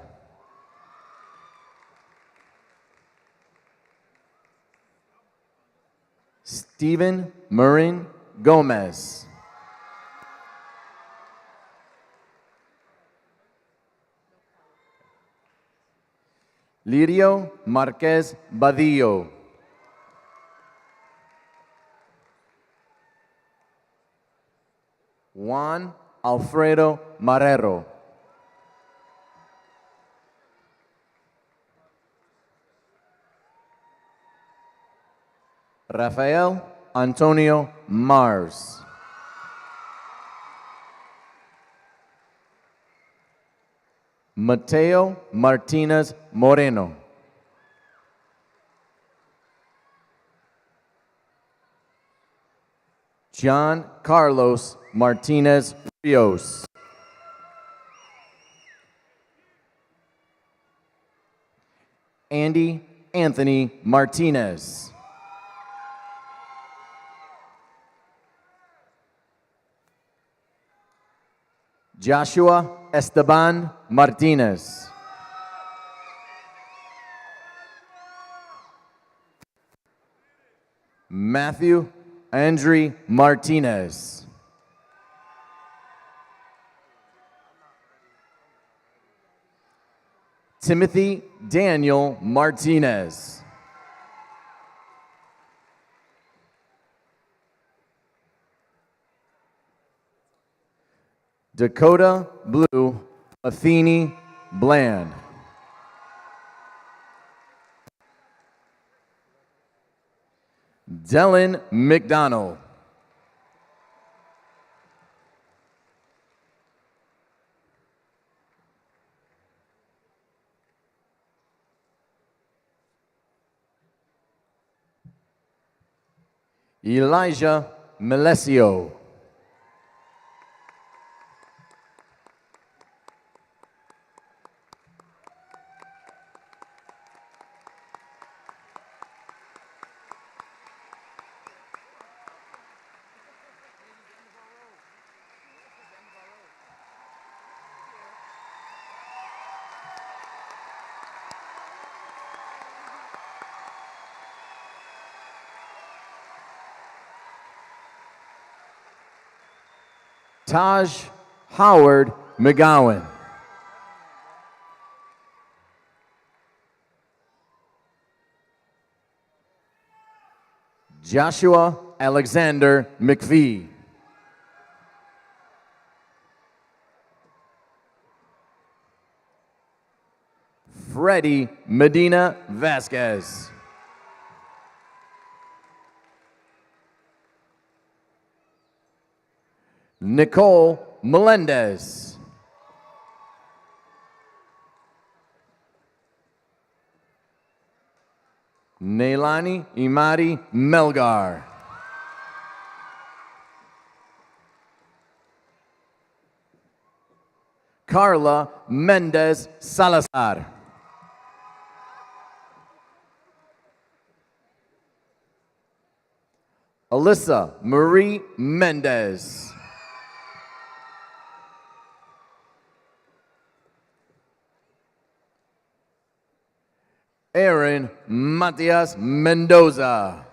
Stephen Marin Gomez. Lirio Marquez Badillo. Juan Alfredo Marrero. Rafael Antonio Mars. Mateo Martinez Moreno. John Carlos Martinez Rios. Andy Anthony Martinez. Joshua Esteban Martinez. Matthew Andre Martinez. Timothy Daniel Martinez. Dakota Blue Athene Bland. Dylan McDonald. Elijah Melesio. Taj Howard McGowan. Joshua Alexander McPhee. Freddie Medina Vasquez. Nicole Melendez. Neilani Imari Melgar. Carla Mendez Salazar. Alyssa Marie Mendez. Aaron Matias Mendoza.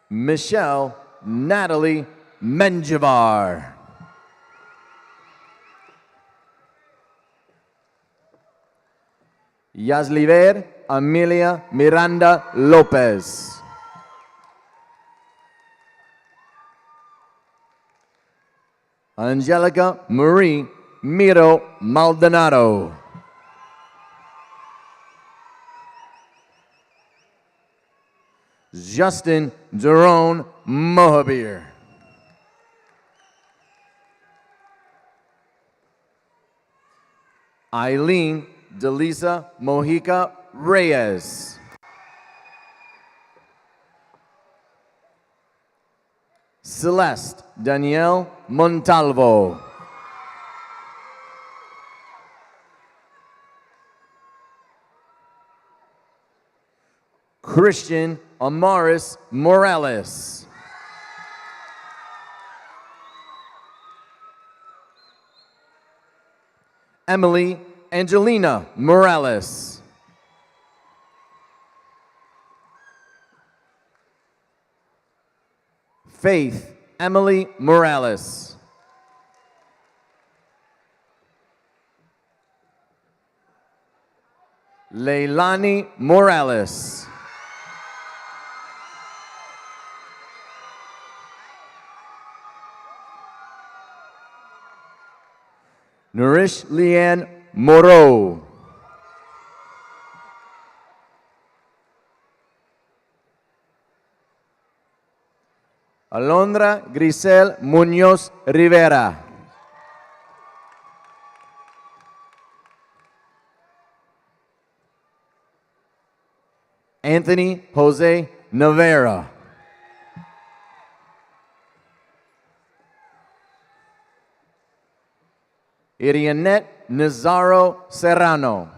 Michelle Natalie Menjivar. Yasliver Amelia Miranda Lopez. Angelica Marie Miro Maldonado. Justin Jerome Mohabir. Eileen Delisa Mojica Reyes. Celeste Danielle Montalvo. Christian Amaris Morales. Emily Angelina Morales. Faith Emily Morales. Leilani Morales. Nourish Leanne Moreau. Alondra Grisel Munoz Rivera. Anthony Jose Navarra. Irianet Nazaro Serrano.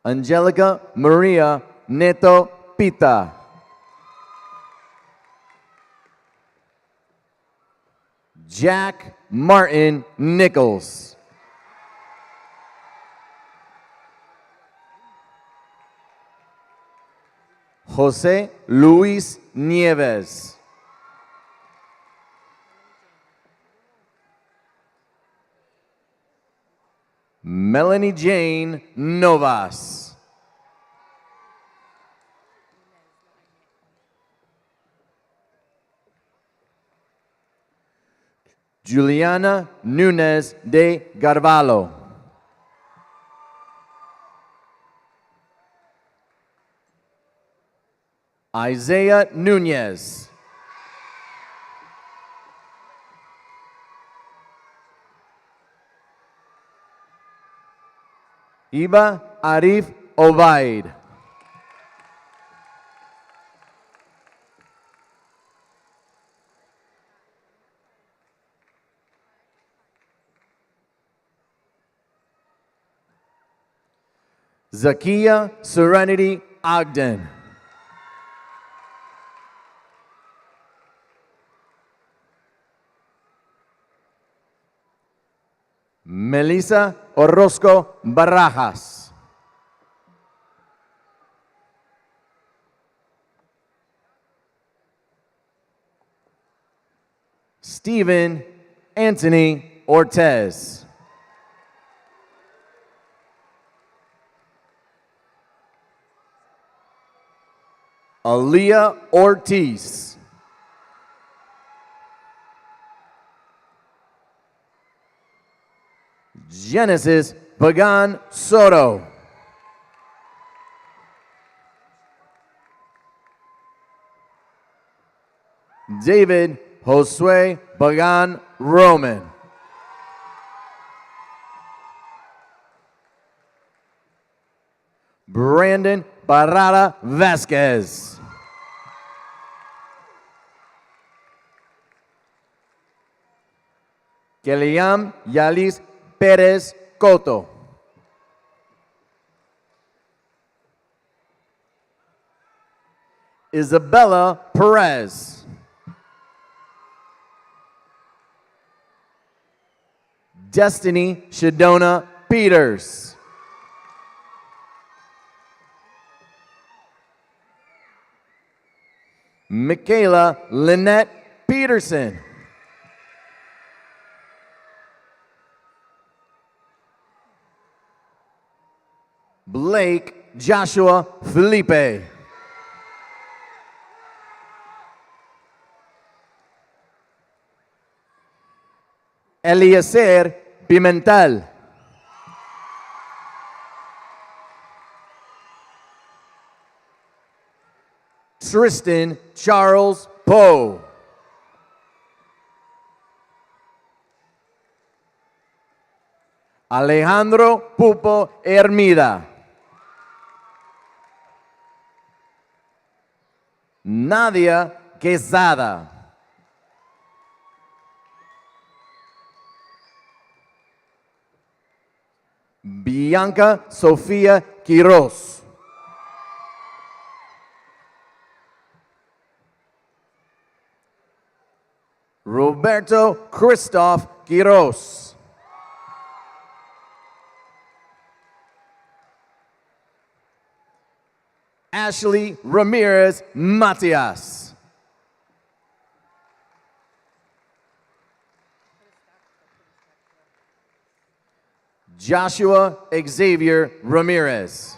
Angelica Maria Neto Pita. Jack Martin Nichols. Jose Luis Nieves. Melanie Jane Novas. Juliana Nunez de Garvalo. Isaiah Nunez. Iba Arif Obaid. Zakia Serenity Ogden. Melissa Orozco Barajas. Stephen Anthony Ortez. Aaliyah Ortiz. Genesis Pagan Soto. David Josue Pagan Roman. Brandon Barrada Vasquez. Keliam Yalis Perez Coto. Isabella Perez. Destiny Shadona Peters. Michaela Lynette Peterson. Blake Joshua Felipe. Eliezer Pimentel. Tristan Charles Poe. Alejandro Pupo Hermida. Nadia Quesada. Bianca Sofía Quiroz. Roberto Christoph Quiroz. Ashley Ramirez Matias. Joshua Xavier Ramirez.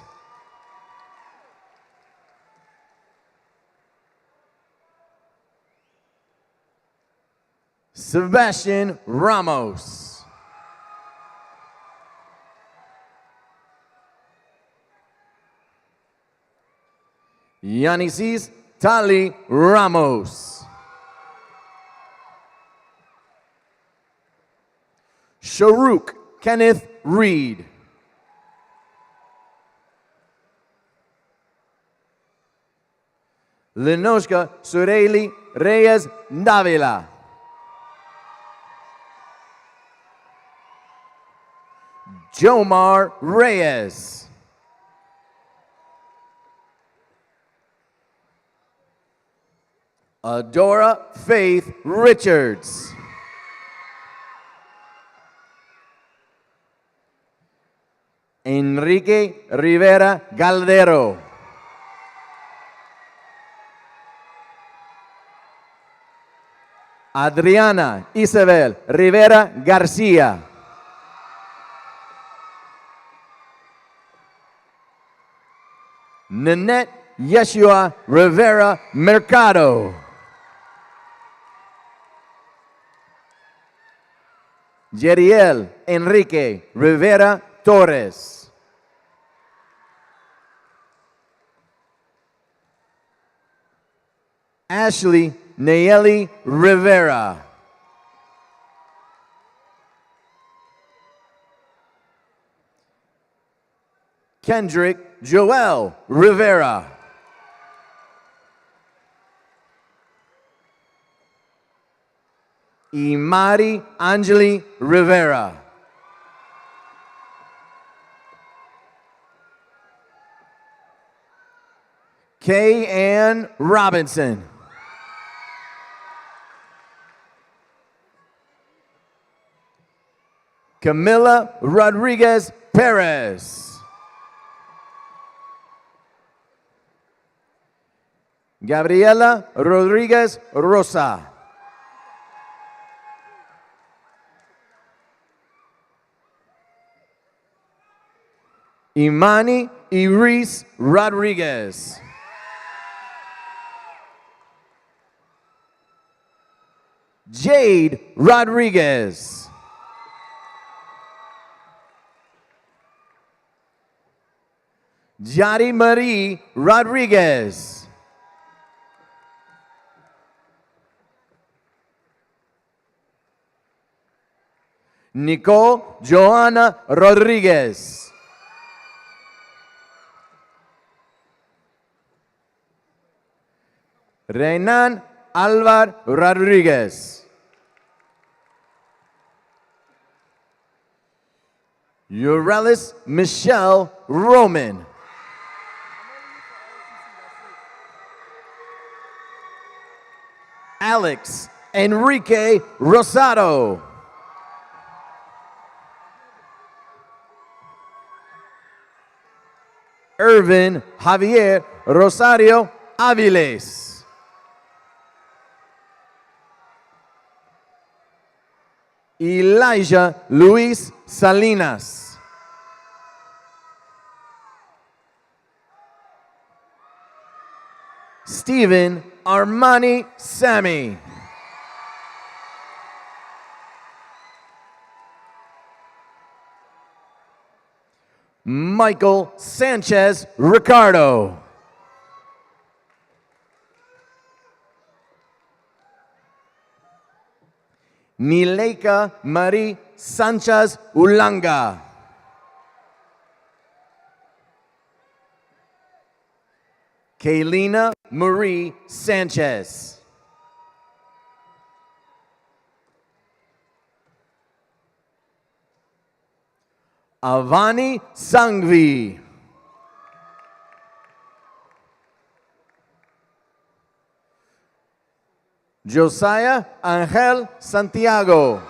Sebastian Ramos. Yanisis Tali Ramos. Sharuk Kenneth Reed. Lenoshka Sureli Reyes Davila. Jomar Reyes. Adora Faith Richards. Enrique Rivera Galdero. Adriana Isabel Rivera Garcia. Nanette Yeshua Rivera Mercado. Jeriel Enrique Rivera Torres. Ashley Nayeli Rivera. Kendrick Joel Rivera. Imari Angeli Rivera. Kay Ann Robinson. Camila Rodriguez Perez. Gabriela Rodriguez Rosa. Imani Iris Rodriguez. Jade Rodriguez. Jari Marie Rodriguez. Nicole Joanna Rodriguez. Renan Alvar Rodriguez. Urelis Michelle Roman. Alex Enrique Rosado. Irvin Javier Rosario Aviles. Elijah Luis Salinas. Stephen Armani Sammy. Michael Sanchez Ricardo. Nileika Marie Sanchez Ulanga. Kaylina Marie Sanchez. Avani Sangvi. Josiah Angel Santiago.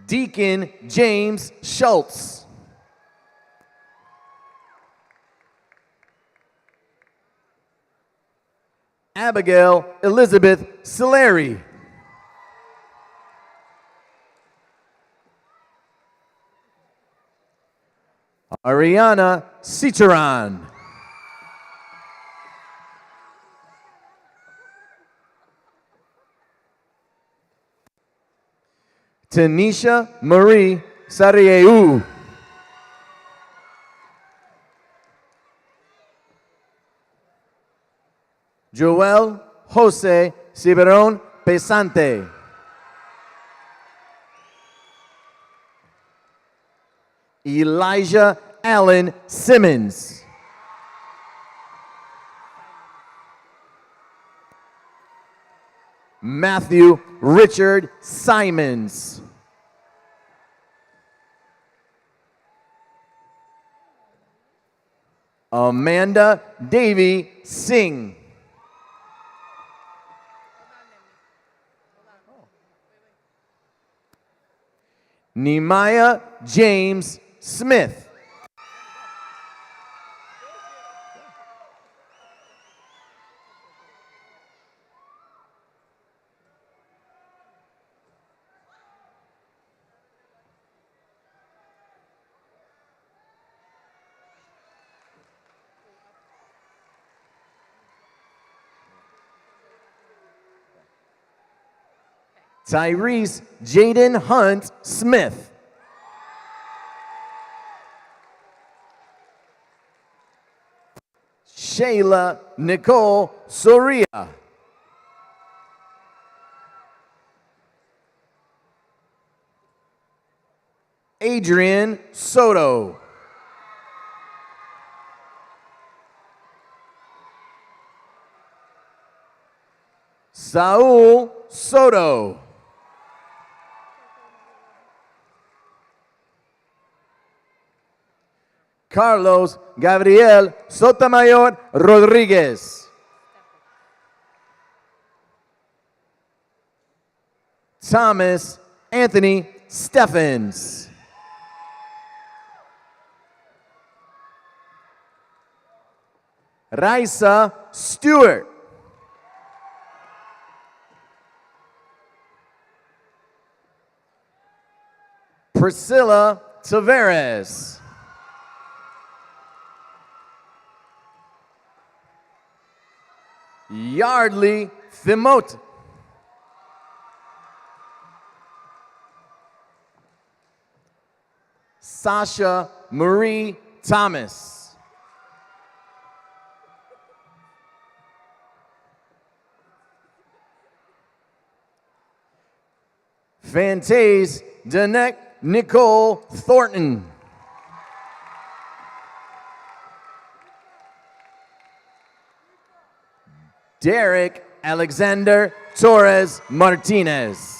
Deacon James Schultz. Abigail Elizabeth Solari. Ariana Ciceron. Tanisha Marie Sarieu. Joel Jose Ciberon Pesante. Elijah Allen Simmons. Matthew Richard Simons. Amanda Davy Singh. Nehemiah James Smith. Tyrese Jaden Hunt Smith. Shayla Nicole Soria. Adrian Soto. Saul Soto. Carlos Gabriel Sotomayor Rodriguez. Thomas Anthony Steffens. Raisa Stewart. Priscilla Tavares. Yardley Thimote. Sasha Marie Thomas. Fantase Danek Nicole Thornton. Derek Alexander Torres Martinez.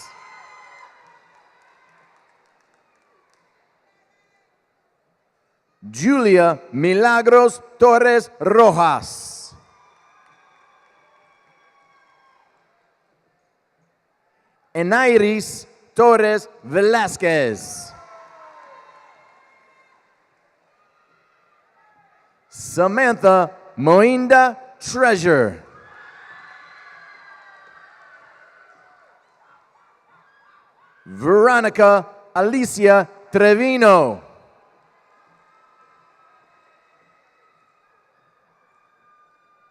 Julia Milagros Torres Rojas. Enairis Torres Velasquez. Samantha Moinda Treasure. Veronica Alicia Trevino.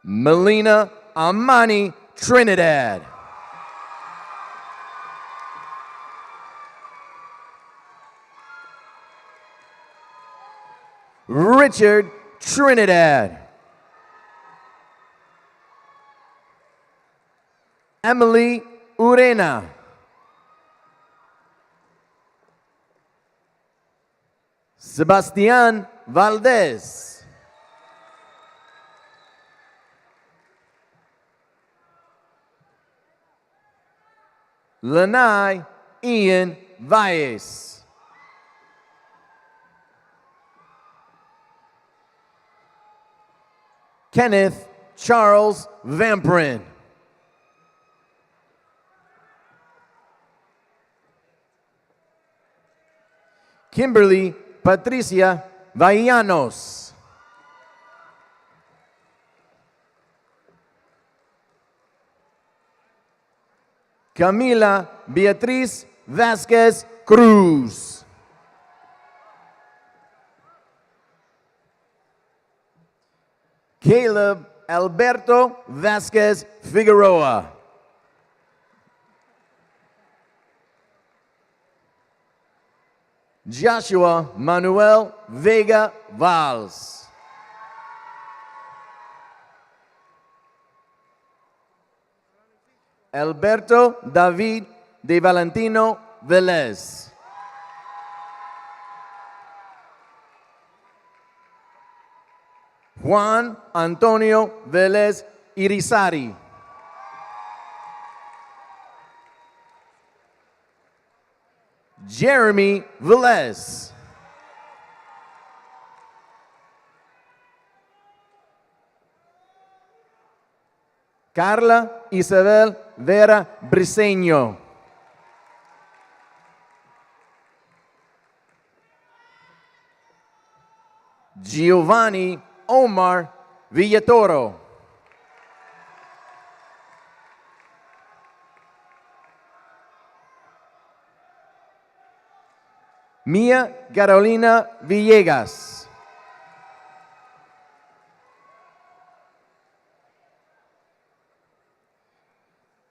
Melina Amani Trinidad. Richard Trinidad. Emily Urena. Sebastian Valdez. Lanai Ian Valles. Kenneth Charles Vamprin. Kimberly Patricia Vallanos. Camila Beatriz Vasquez Cruz. Caleb Alberto Vasquez Figueroa. Joshua Manuel Vega Valls. Alberto David de Valentino Velez. Juan Antonio Velez Irizarry. Jeremy Velez. Carla Isabel Vera Briseño. Giovanni Omar Villatoro. Mia Carolina Villegas.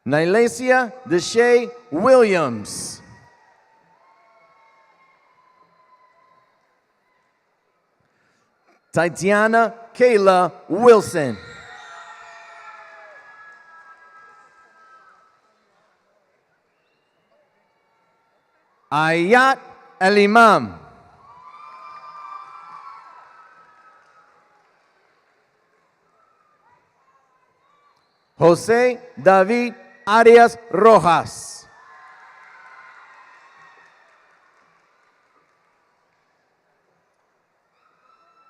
Nylesia Deshay Williams. Tatiana Kayla Wilson. Ayat El-Imam. Jose David Arias Rojas.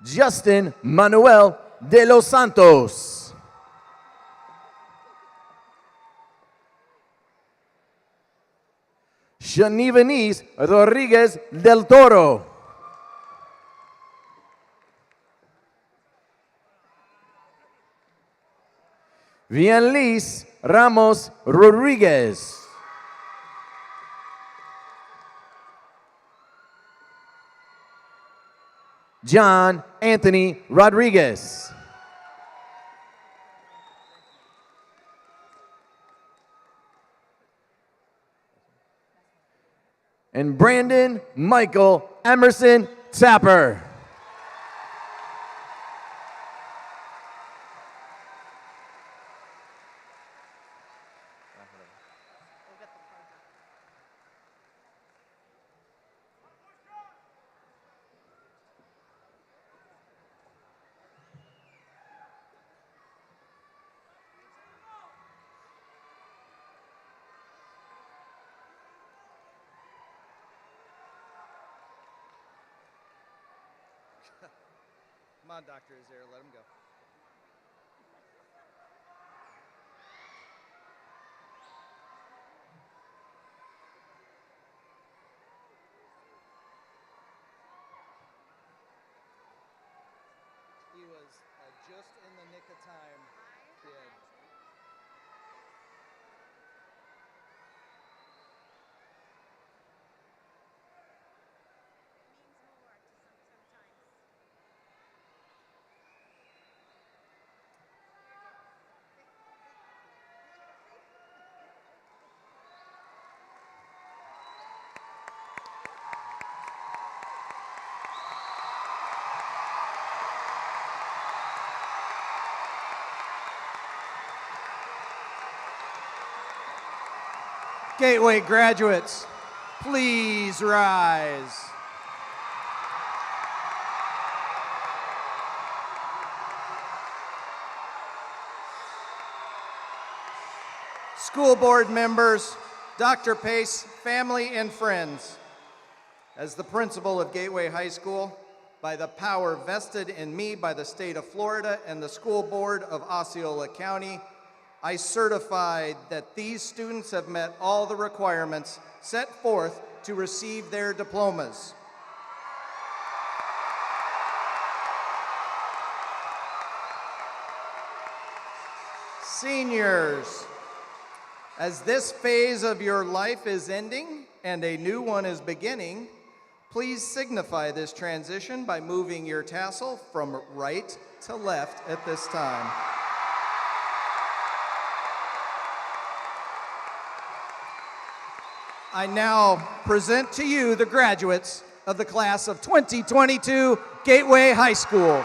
Justin Manuel de los Santos. Shanivanese Rodriguez del Toro. Vienlis Ramos Rodriguez. John Anthony Rodriguez. And Brandon Michael Emerson Tapper. Come on, Dr. Azera, let him go. He was just in the nick of time, kid. Gateway graduates, please rise. School board members, Dr. Pace, family, and friends, as the principal of Gateway High School, by the power vested in me by the state of Florida and the school board of Osceola County, I certify that these students have met all the requirements set forth to receive their diplomas. Seniors, as this phase of your life is ending and a new one is beginning, please signify this transition by moving your tassel from right to left at this time. I now present to you the graduates of the class of 2022 Gateway High School.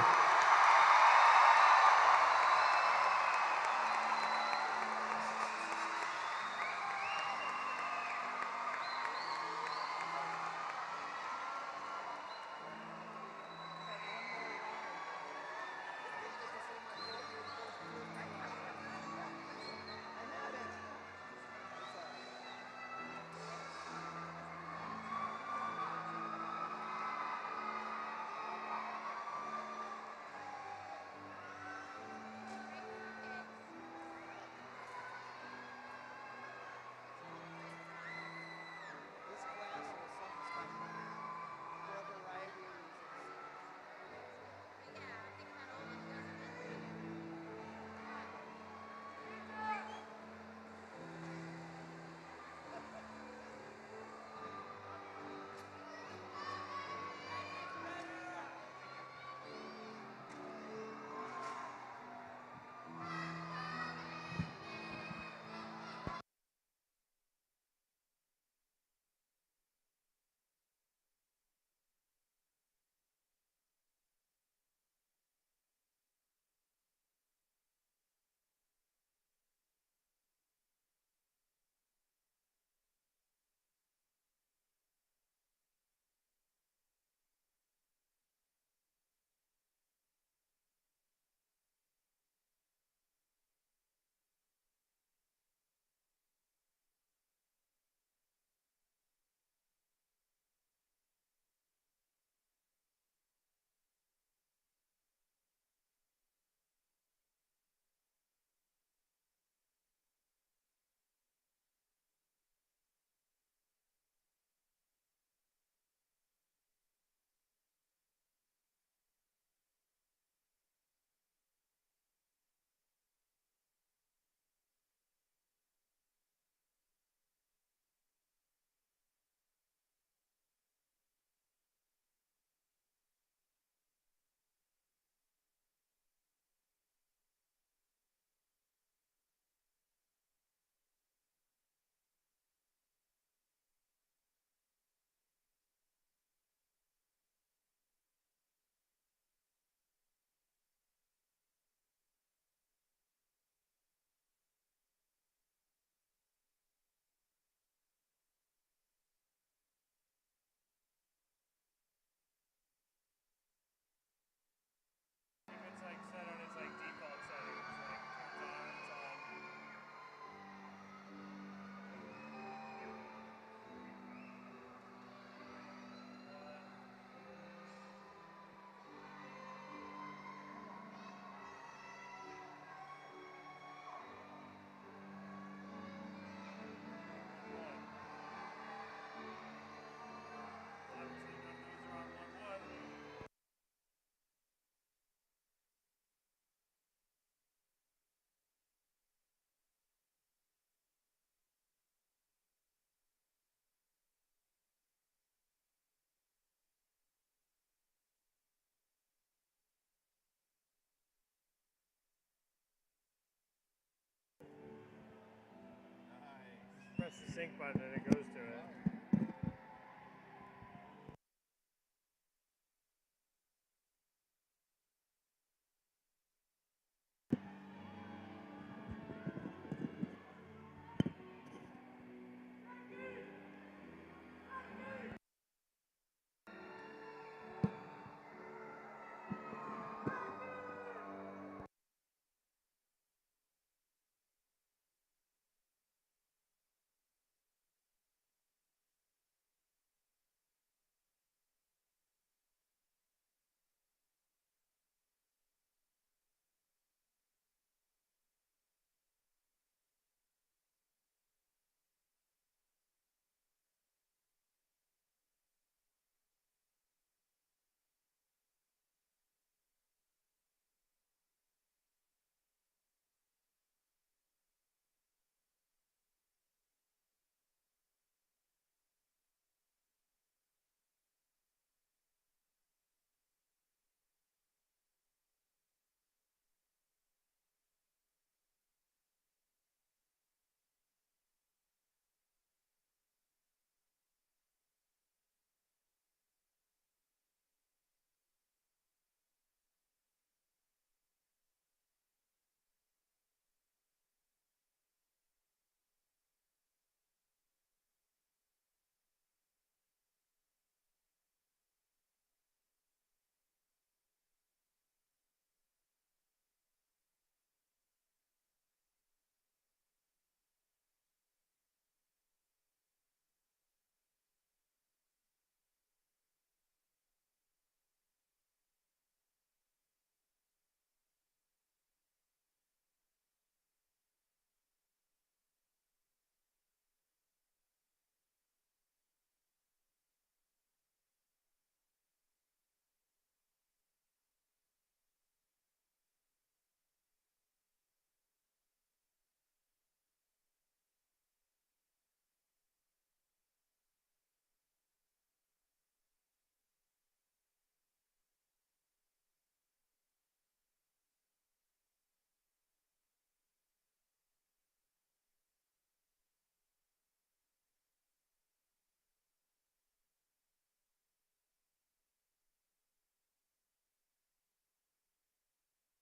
sync button and it goes